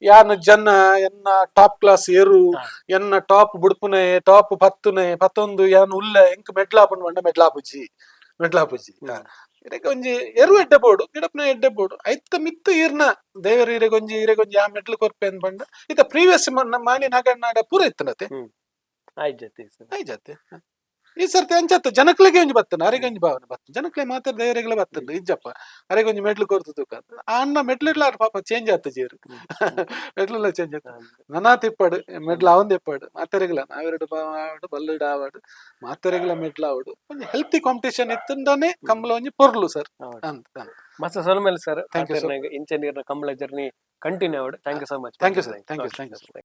Speaker 1: ಯಾನ್ ಜನ ಎನ್ನ ಟಾಪ್ ಕ್ಲಾಸ್ ಏರು ಎನ್ನ ಟಾಪ್ ಬುಡ್ಪುನೆ ಟಾಪ್ 10 ಯಾನ್ ಉಲ್ಲ ಎಂಕ್ ಮೆಡ್ಲಾಪುನ್ ಬಂಡ ಮೆಡ್ಲಾಪುಜಿ ಒಂಜಿ ಎರು ಎಡ್ಡೆ ಬೋಡು ಗಿಡಪ್ನ ಎಡ್ಡೆ ಬೋಡು ಐತ ಮಿತ್ತು ಈರ್ನ ದೇವರ ಇರೆಗೊಂಜಿ ಆ ಮೆಡ್ಲು ಕೊರ್ಪೆ ಅಂದ್ ಬಂಡ ಇತ ಪ್ರೀವಿಯಸ್ ಮಾನಿ ನಾಡ ಪೂರ ಇತ್ತನತೆ ಆಯ್ಜತೆ ಈ ಸರ್ತಿ ಅಂಚತ್ತ ಜನಕ್ಲೆಗೆ ಒಂಜಿ ಬತ್ತನ ಅರೆಗೊಂಜಿ ಭಾವನೆ ಬತ್ತ ಜನಕ್ಲೆ ಮಾತ್ರ ದೇವರಿಗೆಲ್ಲ ಬತ್ತಂದು ಇಜ್ಜಪ್ಪ ಅರೆಗೊಂಜಿ ಮೆಡ್ಲು ಕೊರ್ತು ತೂಕ ಆ ಅಣ್ಣ ಮೆಡ್ಲಿಡ್ಲ ಪಾಪ ಚೇಂಜ್ ಆತ ಜೀರು ಮೆಡ್ಲೆಲ್ಲ ಚೇಂಜ್ ಆತ ನನಾ ತಿಪ್ಪಡು ಮೆಡ್ಲು ಅವಂದ್ ಎಪ್ಪಾಡು ಮಾತೆರೆಗ್ಲ ನಾವೆರಡು ಆವಡು ಬಲ್ಲುಡು ಆವಡು ಮಾತೆರೆಗ್ಲ ಮೆಡ್ಲು ಆವಡು ಒಂಜಿ ಹೆಲ್ತಿ ಕಾಂಪಿಟೇಷನ್ ಇತ್ತಂದಾನೆ ಕಂಬಳ ಒಂಜಿ ಪೊರ್ಲು ಸರ್ ಅಂತ
Speaker 2: ಮಸ್ತ್ ಸೊಲ್ಮೇಲೆ ಸರ್ ಇಂಚೆ ನೀರ್ನ ಕಂಬಳ ಜರ್ನಿ ಕಂಟಿನ್ಯೂ ಆವಡು thank you so much
Speaker 1: thank you sir